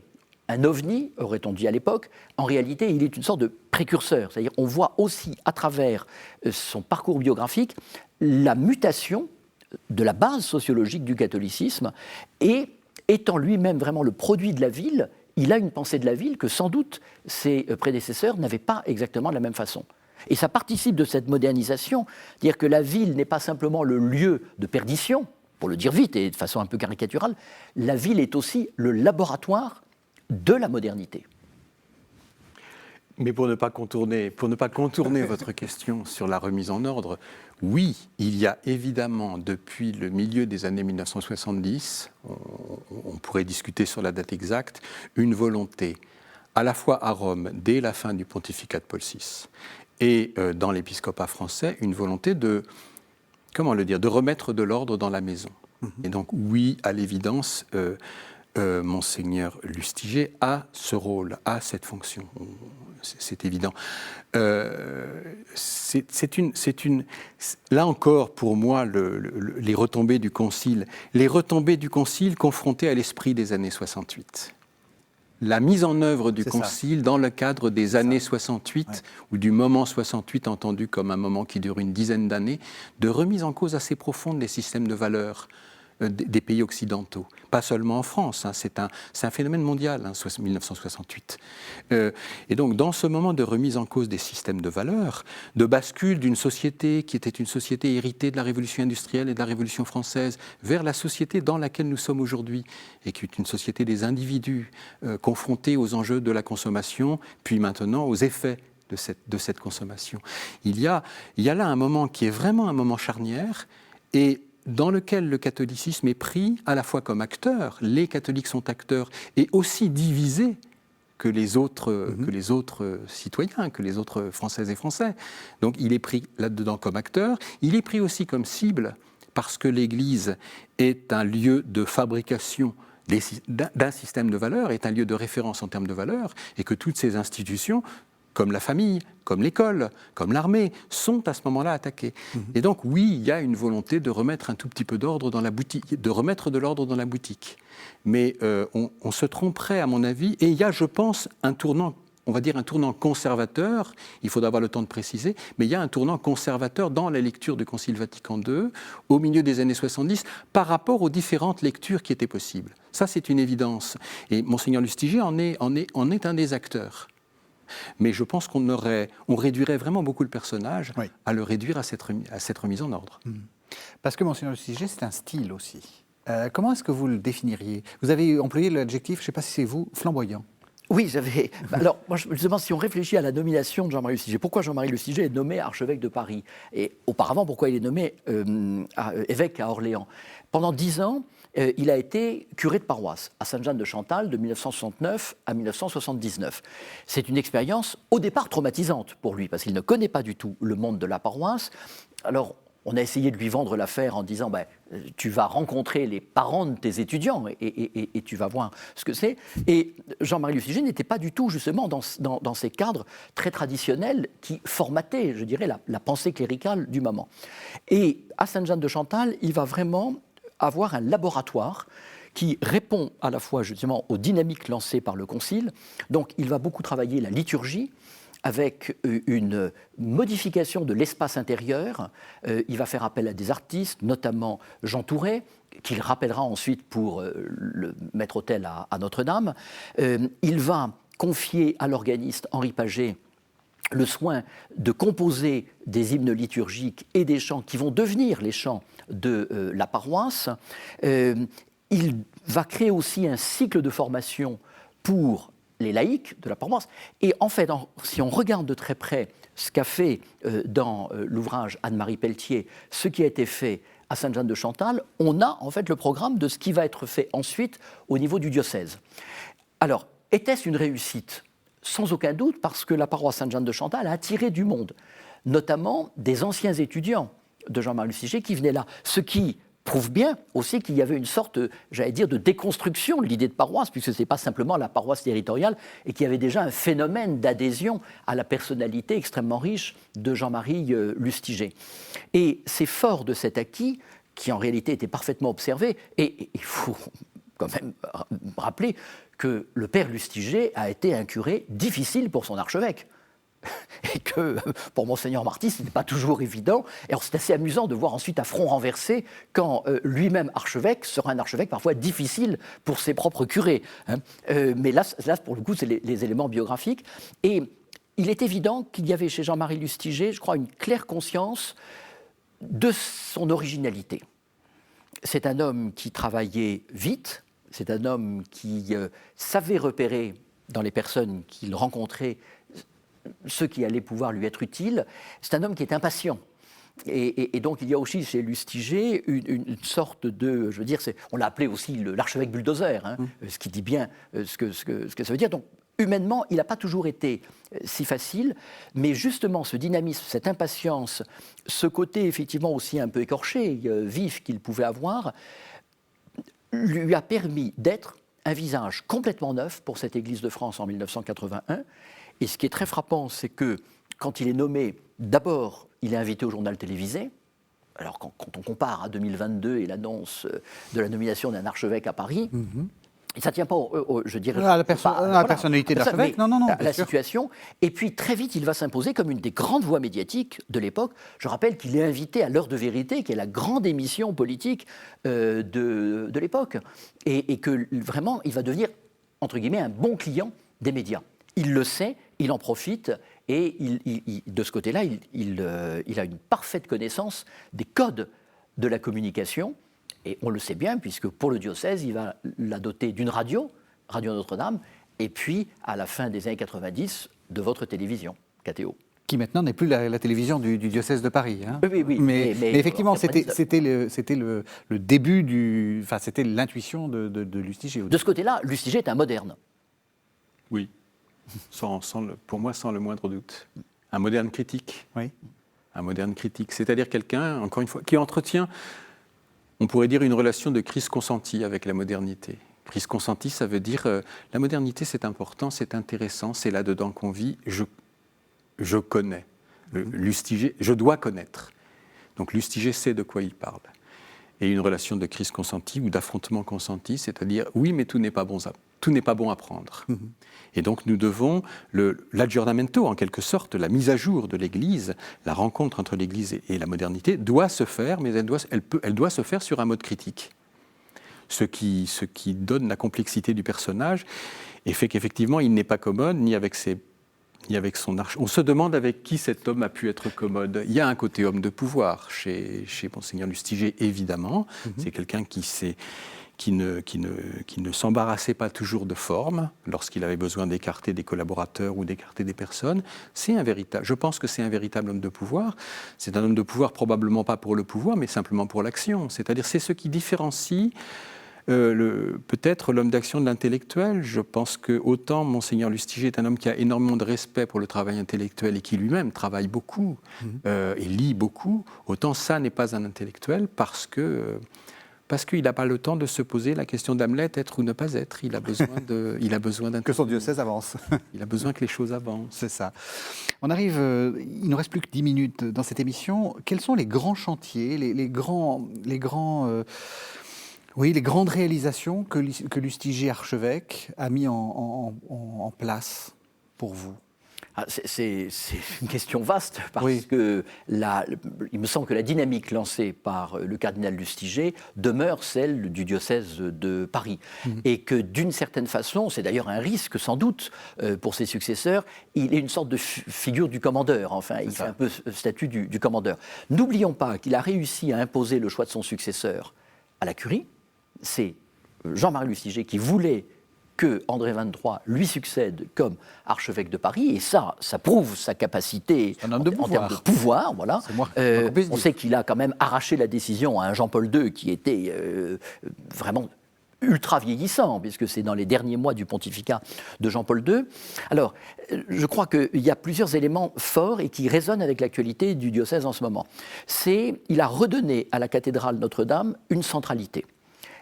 un ovni, aurait-on dit à l'époque. En réalité, il est une sorte de précurseur. C'est-à-dire, on voit aussi à travers son parcours biographique la mutation de la base sociologique du catholicisme, et étant lui-même vraiment le produit de la ville, il a une pensée de la ville que sans doute ses prédécesseurs n'avaient pas exactement de la même façon. Et ça participe de cette modernisation, dire que la ville n'est pas simplement le lieu de perdition, pour le dire vite et de façon un peu caricaturale, la ville est aussi le laboratoire de la modernité. Mais pour ne pas contourner votre question sur la remise en ordre, oui, il y a évidemment, depuis le milieu des années 1970, on pourrait discuter sur la date exacte, une volonté, à la fois à Rome, dès la fin du pontificat de Paul VI, et dans l'épiscopat français, une volonté de remettre de l'ordre dans la maison. Et donc, oui, à l'évidence, Monseigneur Lustiger a ce rôle, a cette fonction. C'est évident. Là encore, pour moi, les retombées du Concile confrontées à l'esprit des années 68. La mise en œuvre du Concile dans le cadre des années 68, ou du moment 68 entendu comme un moment qui dure une dizaine d'années, de remise en cause assez profonde des systèmes de valeurs des pays occidentaux, pas seulement en France, c'est un phénomène mondial, 1968. Et donc, dans ce moment de remise en cause des systèmes de valeurs, de bascule d'une société qui était une société héritée de la Révolution industrielle et de la Révolution française, vers la société dans laquelle nous sommes aujourd'hui, et qui est une société des individus confrontés aux enjeux de la consommation, puis maintenant aux effets de cette consommation. Il y a là un moment qui est vraiment un moment charnière, et dans lequel le catholicisme est pris à la fois comme acteur, les catholiques sont acteurs, et aussi divisés que les autres citoyens, que les autres Françaises et Français. Donc il est pris là-dedans comme acteur, il est pris aussi comme cible, parce que l'Église est un lieu de fabrication d'un système de valeurs, est un lieu de référence en termes de valeurs, et que toutes ces institutions comme la famille, comme l'école, comme l'armée, sont à ce moment-là attaqués. Et donc, oui, il y a une volonté de remettre un tout petit peu d'ordre dans la boutique, de remettre de l'ordre dans la boutique. Mais on se tromperait, à mon avis, et il y a, je pense, un tournant, on va dire un tournant conservateur, il faudra avoir le temps de préciser, mais il y a un tournant conservateur dans la lecture du Concile Vatican II, au milieu des années 70, par rapport aux différentes lectures qui étaient possibles. Ça, c'est une évidence. Et Monseigneur Lustiger en est un des acteurs. Mais je pense qu'on réduirait vraiment beaucoup le personnage à le réduire à cette remise en ordre. Parce que Monseigneur Lustiger, c'est un style aussi. Comment est-ce que vous le définiriez? Vous avez employé l'adjectif, je ne sais pas si c'est vous, flamboyant. Oui, j'avais. Alors, moi, je me demande si on réfléchit à la nomination de Jean-Marie Lustiger. Pourquoi Jean-Marie Lustiger est nommé archevêque de Paris? Et auparavant, pourquoi il est nommé évêque à Orléans? Pendant 10 ans, il a été curé de paroisse à Sainte-Jeanne de Chantal de 1969 à 1979. C'est une expérience au départ traumatisante pour lui, parce qu'il ne connaît pas du tout le monde de la paroisse. Alors, on a essayé de lui vendre l'affaire en disant tu vas rencontrer les parents de tes étudiants et tu vas voir ce que c'est. Et Jean-Marie Lustiger n'était pas du tout justement dans ces cadres très traditionnels qui formataient, je dirais, la pensée cléricale du moment. Et à Sainte-Jeanne de Chantal, il va vraiment avoir un laboratoire qui répond à la fois justement aux dynamiques lancées par le Concile. Donc il va beaucoup travailler la liturgie, avec une modification de l'espace intérieur. Il va faire appel à des artistes, notamment Jean Touret, qu'il rappellera ensuite pour le maître-autel à Notre-Dame. Il va confier à l'organiste Henri Paget le soin de composer des hymnes liturgiques et des chants qui vont devenir les chants de la paroisse. Il va créer aussi un cycle de formation pour les laïcs de la paroisse. Et en fait, si on regarde de très près ce qu'a fait dans l'ouvrage Anne-Marie Pelletier, ce qui a été fait à Sainte-Jeanne de Chantal, on a en fait le programme de ce qui va être fait ensuite au niveau du diocèse. Alors, était-ce une réussite? Sans aucun doute, parce que la paroisse Sainte-Jeanne de Chantal a attiré du monde, notamment des anciens étudiants de Jean-Marie Lustiger qui venaient là, ce qui prouve bien aussi qu'il y avait une sorte, j'allais dire, de déconstruction de l'idée de paroisse, puisque ce n'est pas simplement la paroisse territoriale, et qu'il y avait déjà un phénomène d'adhésion à la personnalité extrêmement riche de Jean-Marie Lustiger. Et c'est fort de cet acquis, qui en réalité était parfaitement observé, et il faut quand même rappeler que le père Lustiger a été un curé difficile pour son archevêque. Et que pour Monseigneur Marty, ce n'était pas toujours évident. Et c'est assez amusant de voir ensuite à front renversé quand lui-même archevêque sera un archevêque parfois difficile pour ses propres curés. Mais là, pour le coup, c'est les éléments biographiques. Et il est évident qu'il y avait chez Jean-Marie Lustiger, je crois, une claire conscience de son originalité. C'est un homme qui travaillait vite, c'est un homme qui savait repérer dans les personnes qu'il rencontrait ce qui allait pouvoir lui être utile. C'est un homme qui est impatient. Et donc il y a aussi chez Lustiger une sorte de, je veux dire, on l'a appelé aussi l'archevêque bulldozer, ce qui dit bien ce que ça veut dire. Donc humainement, il n'a pas toujours été si facile, mais justement ce dynamisme, cette impatience, ce côté effectivement aussi un peu écorché, vif qu'il pouvait avoir, lui a permis d'être un visage complètement neuf pour cette Église de France en 1981. Et ce qui est très frappant, c'est que quand il est nommé, d'abord, il est invité au journal télévisé. Alors quand on compare à 2022 et l'annonce de la nomination d'un archevêque à Paris, et ça ne tient pas, je dirais, à la personnalité de l'archevêque, non, à la situation. Et puis très vite, il va s'imposer comme une des grandes voix médiatiques de l'époque. Je rappelle qu'il est invité à l'Heure de vérité, qui est la grande émission politique de l'époque, et que vraiment, il va devenir, entre guillemets, un bon client des médias. Il le sait, il en profite, et de ce côté-là, il a une parfaite connaissance des codes de la communication. Et on le sait bien, puisque pour le diocèse, il va la doter d'une Radio Notre-Dame, et puis, à la fin des années 90, de votre télévision, KTO. Qui maintenant n'est plus la télévision du diocèse de Paris. Oui. Mais effectivement, c'était le début enfin, c'était l'intuition de Lustiger. De ce côté-là, Lustiger est un moderne. Oui, pour moi, sans le moindre doute. Un moderne critique. Oui. Un moderne critique, c'est-à-dire quelqu'un, encore une fois, qui entretient, on pourrait dire, une relation de crise consentie avec la modernité. Crise consentie, ça veut dire la modernité, c'est important, c'est intéressant, c'est là-dedans qu'on vit. je connais. Lustiger, je dois connaître. Donc Lustiger sait de quoi il parle. Et une relation de crise consentie ou d'affrontement consenti, c'est-à-dire oui, mais tout n'est pas bon à prendre. Et donc nous devons, l'aggiornamento en quelque sorte, la mise à jour de l'Église, la rencontre entre l'Église et la modernité doit se faire, mais elle doit se faire sur un mode critique. Ce qui donne la complexité du personnage et fait qu'effectivement il n'est pas commode ni avec son arche. On se demande avec qui cet homme a pu être commode. Il y a un côté homme de pouvoir chez Monseigneur Lustiger, évidemment. C'est quelqu'un qui ne s'embarrassait pas toujours de forme lorsqu'il avait besoin d'écarter des collaborateurs ou d'écarter des personnes. Je pense que c'est un véritable homme de pouvoir. C'est un homme de pouvoir probablement pas pour le pouvoir, mais simplement pour l'action. C'est-à-dire c'est ce qui différencie peut-être l'homme d'action de l'intellectuel. Je pense que autant Monseigneur Lustiger est un homme qui a énormément de respect pour le travail intellectuel et qui lui-même travaille beaucoup et lit beaucoup, autant ça n'est pas un intellectuel parce qu'il n'a pas le temps de se poser la question d'Hamlet, être ou ne pas être. Il a besoin d'un que son diocèse avance. Il a besoin que les choses avancent. C'est ça. On arrive, il ne reste plus que 10 minutes dans cette émission. Quels sont les grands chantiers, les grandes réalisations que Lustiger archevêque a mis en place pour vous? C'est une question vaste parce que il me semble que la dynamique lancée par le cardinal Lustiger demeure celle du diocèse de Paris et que d'une certaine façon, c'est d'ailleurs un risque sans doute pour ses successeurs, il est une sorte de figure du commandeur, enfin il fait un peu statut du commandeur. N'oublions pas qu'il a réussi à imposer le choix de son successeur à la curie. C'est Jean-Marie Lustiger qui voulait que André XXIII lui succède comme archevêque de Paris, et ça prouve sa capacité en termes de pouvoir. Voilà. On sait qu'il a quand même arraché la décision à un Jean-Paul II qui était vraiment ultra vieillissant, puisque c'est dans les derniers mois du pontificat de Jean-Paul II. Alors, je crois qu'il y a plusieurs éléments forts et qui résonnent avec l'actualité du diocèse en ce moment. Il a redonné à la cathédrale Notre-Dame une centralité.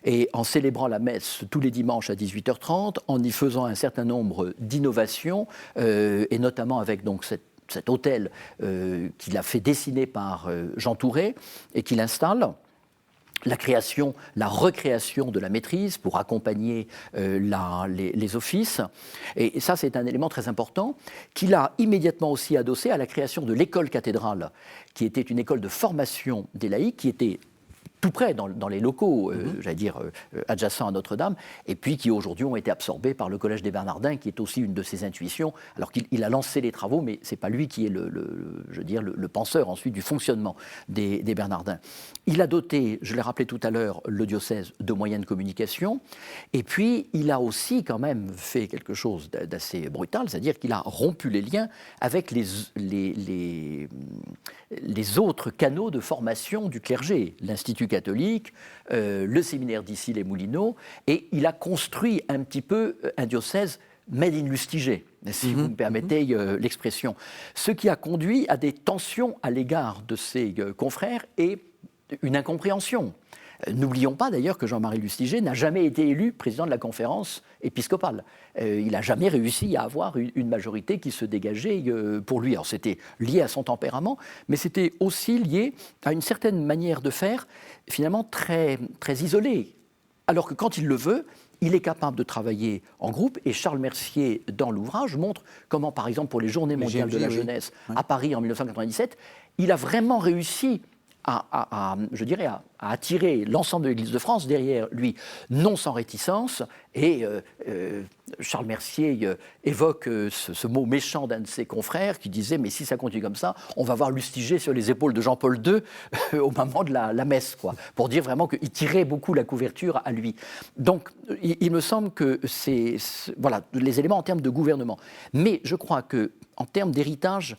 Et en célébrant la messe tous les dimanches à 18h30, en y faisant un certain nombre d'innovations, et notamment avec donc cet autel qu'il a fait dessiner par Jean Touré et qu'il installe, la recréation de la maîtrise pour accompagner les offices. Et ça, c'est un élément très important qu'il a immédiatement aussi adossé à la création de l'école cathédrale, qui était une école de formation des laïcs, qui était tout près, dans les locaux, adjacents à Notre-Dame, et puis qui aujourd'hui ont été absorbés par le Collège des Bernardins, qui est aussi une de ses intuitions, alors qu'il a lancé les travaux, mais ce n'est pas lui qui est le penseur ensuite du fonctionnement des Bernardins. Il a doté, je l'ai rappelé tout à l'heure, le diocèse de moyens de communication, et puis il a aussi quand même fait quelque chose d'assez brutal, c'est-à-dire qu'il a rompu les liens avec les autres canaux de formation du clergé, l'Institut catholique, le séminaire d'Issy les Moulineaux, et il a construit un petit peu un diocèse made in Lustiger, si vous me permettez l'expression. Ce qui a conduit à des tensions à l'égard de ses confrères et une incompréhension. N'oublions pas d'ailleurs que Jean-Marie Lustiger n'a jamais été élu président de la conférence épiscopale. Il n'a jamais réussi à avoir une majorité qui se dégageait pour lui. Alors c'était lié à son tempérament, mais c'était aussi lié à une certaine manière de faire, finalement très, très isolée. Alors que quand il le veut, il est capable de travailler en groupe, et Charles Mercier, dans l'ouvrage, montre comment, par exemple, pour les Journées mondiales de la jeunesse à Paris en 1997, il a vraiment réussi à attirer l'ensemble de l'Église de France derrière lui, non sans réticence. Et Charles Mercier évoque ce mot méchant d'un de ses confrères qui disait « mais si ça continue comme ça, on va voir Lustiger sur les épaules de Jean-Paul II au moment de la messe », quoi, pour dire vraiment qu'il tirait beaucoup la couverture à lui. Donc il me semble que c'est voilà, les éléments en termes de gouvernement. Mais je crois qu'en termes d'héritage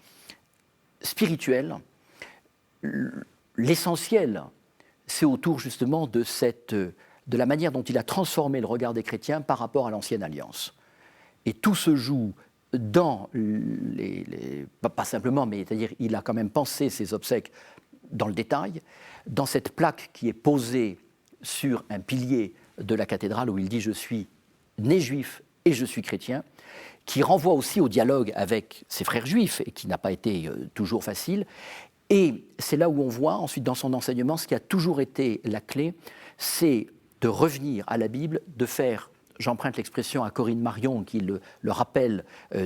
spirituel, l'essentiel, c'est autour justement de la manière dont il a transformé le regard des chrétiens par rapport à l'ancienne alliance. Et tout se joue dans pas simplement, mais c'est-à-dire il a quand même pensé ses obsèques dans le détail, dans cette plaque qui est posée sur un pilier de la cathédrale où il dit « Je suis né juif et je suis chrétien, qui renvoie aussi au dialogue avec ses frères juifs et qui n'a pas été toujours facile. Et c'est là où on voit ensuite dans son enseignement ce qui a toujours été la clé, c'est de revenir à la Bible, de faire, j'emprunte l'expression à Corinne Marion qui le rappelle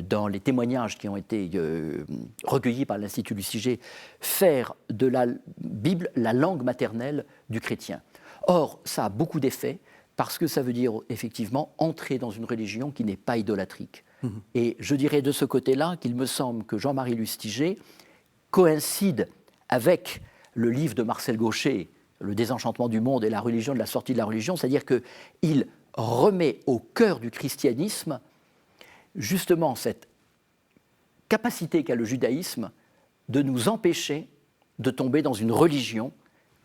dans les témoignages qui ont été recueillis par l'Institut Lustiger, faire de la Bible la langue maternelle du chrétien. Or, ça a beaucoup d'effets parce que ça veut dire effectivement entrer dans une religion qui n'est pas idolâtrique. Et je dirais de ce côté-là qu'il me semble que Jean-Marie Lustiger coïncide avec le livre de Marcel Gauchet, Le désenchantement du monde et la religion de la sortie de la religion, c'est-à-dire qu'il remet au cœur du christianisme justement cette capacité qu'a le judaïsme de nous empêcher de tomber dans une religion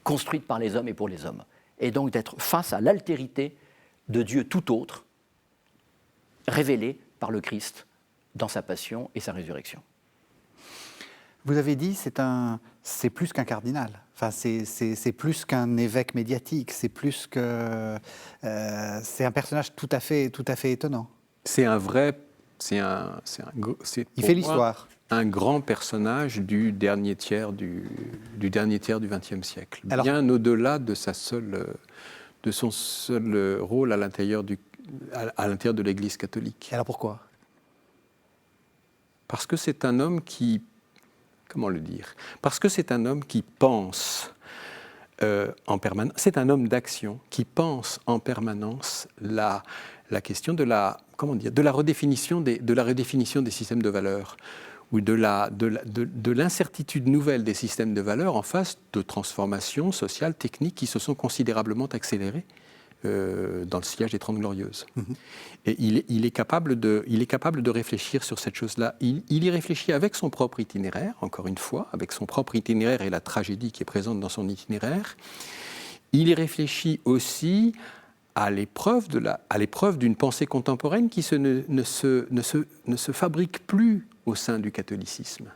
construite par les hommes et pour les hommes, et donc d'être face à l'altérité de Dieu tout autre, révélé par le Christ dans sa passion et sa résurrection. Vous avez dit c'est plus qu'un cardinal. Enfin, c'est plus qu'un évêque médiatique. C'est plus que c'est un personnage tout à fait étonnant. C'est un vrai, Il fait l'histoire. Un grand personnage du dernier tiers du XXe siècle. Alors, bien au-delà de son seul rôle à l'intérieur de l'Église catholique. alors pourquoi ? Parce que c'est un homme qui... Comment le dire ? Parce que c'est un homme qui pense en permanence. C'est un homme d'action qui pense en permanence la question de la redéfinition des systèmes de valeurs ou de l'incertitude nouvelle des systèmes de valeurs en face de transformations sociales, techniques qui se sont considérablement accélérées dans le sillage des 30 Glorieuses. Et il est capable de réfléchir sur cette chose-là. Il y réfléchit avec son propre itinéraire, encore une fois, avec son propre itinéraire et la tragédie qui est présente dans son itinéraire. Il y réfléchit aussi à l'épreuve d'une pensée contemporaine qui ne se fabrique plus au sein du catholicisme,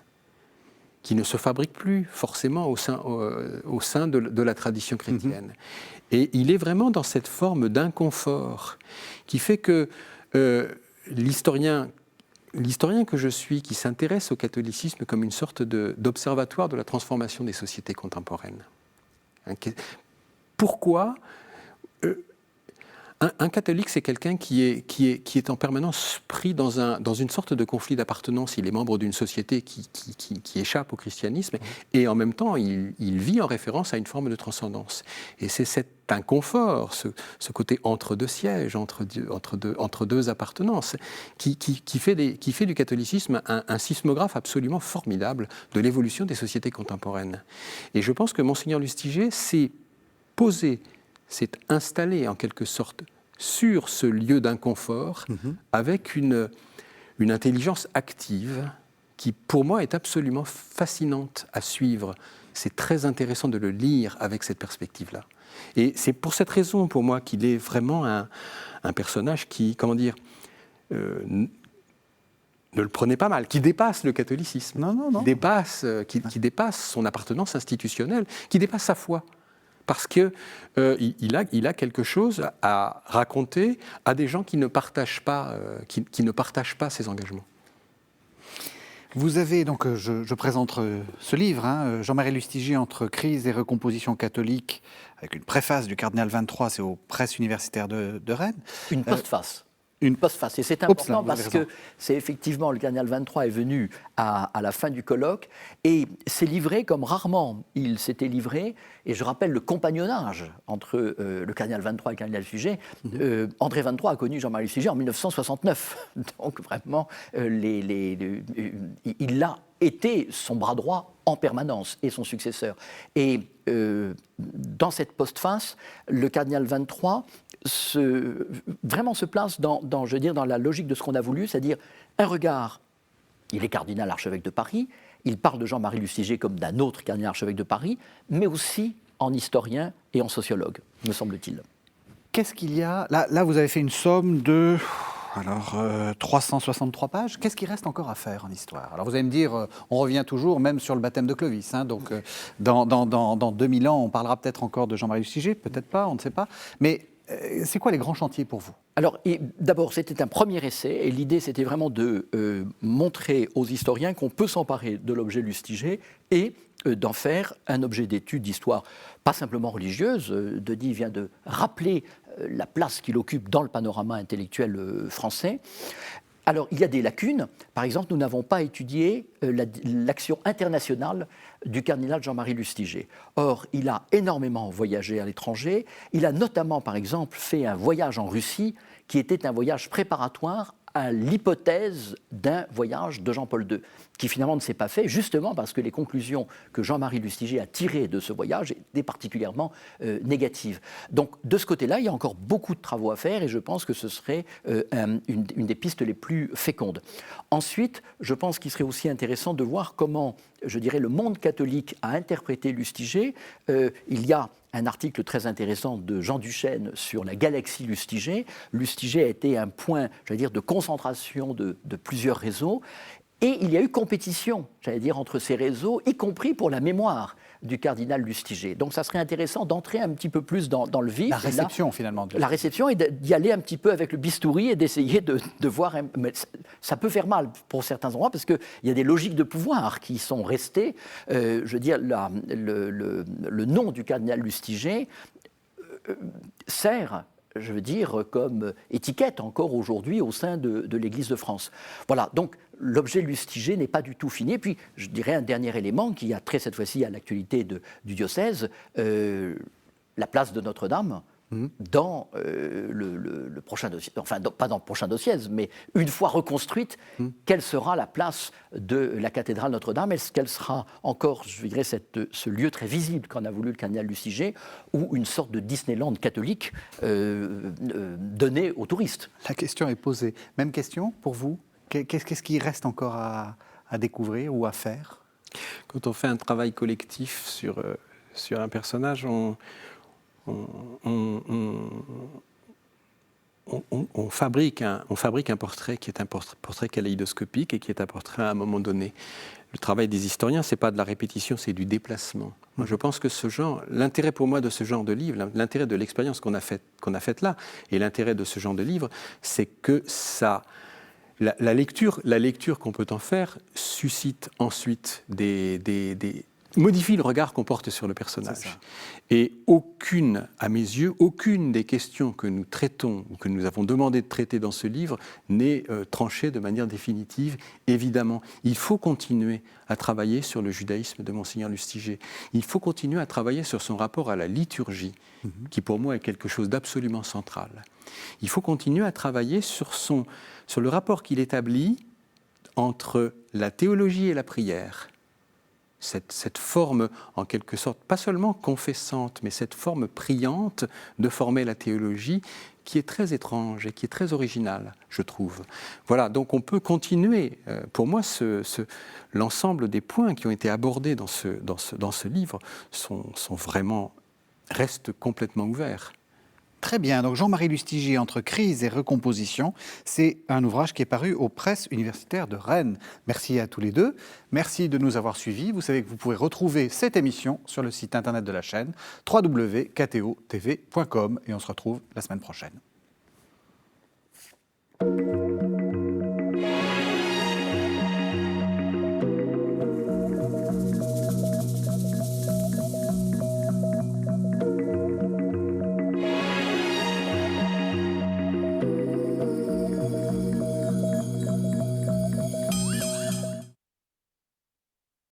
qui ne se fabrique plus forcément au sein de la tradition chrétienne. Et il est vraiment dans cette forme d'inconfort qui fait que l'historien que je suis, qui s'intéresse au catholicisme comme une sorte d'observatoire de la transformation des sociétés contemporaines. Pourquoi un catholique, c'est quelqu'un qui est en permanence pris dans une sorte de conflit d'appartenance. Il est membre d'une société qui échappe au christianisme et en même temps, il vit en référence à une forme de transcendance. Et c'est cet inconfort, ce côté entre deux sièges, entre deux appartenances, qui fait du catholicisme un sismographe absolument formidable de l'évolution des sociétés contemporaines. Et je pense que Monseigneur Lustiger s'est installé en quelque sorte sur ce lieu d'inconfort avec une intelligence active qui, pour moi, est absolument fascinante à suivre. C'est très intéressant de le lire avec cette perspective-là. Et c'est pour cette raison, pour moi, qu'il est vraiment un personnage qui, ne le prenez pas mal, qui dépasse le catholicisme, qui dépasse son appartenance institutionnelle, qui dépasse sa foi. Parce qu'il a quelque chose à raconter à des gens qui ne partagent pas ses engagements. Vous avez, donc, je présente ce livre, Jean-Marie Lustiger, entre crise et recomposition catholique, avec une préface du cardinal 23, c'est aux presses universitaires de Rennes. Une postface. Une postface. Et c'est important parce que c'est effectivement, le cardinal 23 est venu à la fin du colloque et s'est livré comme rarement il s'était livré. Et je rappelle le compagnonnage entre le cardinal 23 et le cardinal Lustiger. André 23 a connu Jean-Marie Lustiger en 1969. Donc vraiment, il a été son bras droit en permanence et son successeur. Et dans cette postface, le cardinal 23 vraiment se place dans la logique de ce qu'on a voulu, c'est-à-dire un regard. Il est cardinal archevêque de Paris, il parle de Jean-Marie Lustiger comme d'un autre cardinal archevêque de Paris, mais aussi en historien et en sociologue, me semble-t-il. Qu'est-ce qu'il y a là, vous avez fait une somme de 363 pages. Qu'est-ce qui reste encore à faire en histoire ? Alors vous allez me dire, on revient toujours même sur le baptême de Clovis. Donc dans 2000 ans, on parlera peut-être encore de Jean-Marie Lustiger, peut-être pas, on ne sait pas. Mais C'est quoi les grands chantiers pour vous? Alors, d'abord, c'était un premier essai, et l'idée, c'était vraiment de montrer aux historiens qu'on peut s'emparer de l'objet Lustiger et d'en faire un objet d'étude d'histoire, pas simplement religieuse. Denis vient de rappeler la place qu'il occupe dans le panorama intellectuel français. Alors, il y a des lacunes. Par exemple, nous n'avons pas étudié l'action internationale du cardinal Jean-Marie Lustiger. Or, il a énormément voyagé à l'étranger. Il a notamment, par exemple, fait un voyage en Russie qui était un voyage préparatoire à l'hypothèse d'un voyage de Jean-Paul II, qui finalement ne s'est pas fait, justement parce que les conclusions que Jean-Marie Lustiger a tirées de ce voyage étaient particulièrement négatives. Donc, de ce côté-là, il y a encore beaucoup de travaux à faire, et je pense que ce serait une des pistes les plus fécondes. Ensuite, je pense qu'il serait aussi intéressant de voir comment, je dirais, le monde catholique a interprété Lustiger. Il y a un article très intéressant de Jean Duchesne sur la galaxie Lustiger. Lustiger a été un point, j'allais dire, de concentration de plusieurs réseaux. Et il y a eu compétition, j'allais dire, entre ces réseaux, y compris pour la mémoire du cardinal Lustiger. Donc ça serait intéressant d'entrer un petit peu plus dans le vif. La réception, finalement. La réception, et d'y aller un petit peu avec le bistouri et d'essayer de voir... Mais ça peut faire mal pour certains endroits, parce qu'il y a des logiques de pouvoir qui sont restées. Je veux dire, le nom du cardinal Lustiger sert, je veux dire, comme étiquette encore aujourd'hui au sein de l'Église de France. Voilà, donc l'objet Lustiger n'est pas du tout fini. Et puis, je dirais un dernier élément qui a trait cette fois-ci à l'actualité du diocèse, la place de Notre-Dame dans le prochain dossier, enfin pas dans le prochain diocèse, mais une fois reconstruite, quelle sera la place de la cathédrale Notre-Dame? Est-ce qu'elle sera encore, je dirais, ce lieu très visible qu'en a voulu le cardinal Lustiger, ou une sorte de Disneyland catholique donné aux touristes? La question est posée. Même question pour vous? Qu'est-ce qui reste encore à découvrir ou à faire? Quand on fait un travail collectif sur un personnage, on fabrique un portrait qui est un portrait kaléidoscopique et qui est un portrait à un moment donné. Le travail des historiens, ce n'est pas de la répétition, c'est du déplacement. Moi, je pense que l'intérêt pour moi de ce genre de livre, l'intérêt de l'expérience qu'on a faite là, et l'intérêt de ce genre de livre, c'est que la lecture qu'on peut en faire suscite ensuite modifie le regard qu'on porte sur le personnage. Et à mes yeux, aucune des questions que nous traitons ou que nous avons demandé de traiter dans ce livre n'est tranchée de manière définitive. Évidemment, il faut continuer à travailler sur le judaïsme de Monseigneur Lustiger. Il faut continuer à travailler sur son rapport à la liturgie, qui pour moi est quelque chose d'absolument central. Il faut continuer à travailler sur le rapport qu'il établit entre la théologie et la prière. Cette forme, en quelque sorte, pas seulement confessante, mais cette forme priante de former la théologie qui est très étrange et qui est très originale, je trouve. Voilà, donc on peut continuer. Pour moi, l'ensemble des points qui ont été abordés dans ce livre restent complètement ouverts. Très bien, donc Jean-Marie Lustiger, entre crise et recomposition, c'est un ouvrage qui est paru aux presses universitaires de Rennes. Merci à tous les deux, merci de nous avoir suivis. Vous savez que vous pouvez retrouver cette émission sur le site internet de la chaîne www.ktotv.com et on se retrouve la semaine prochaine.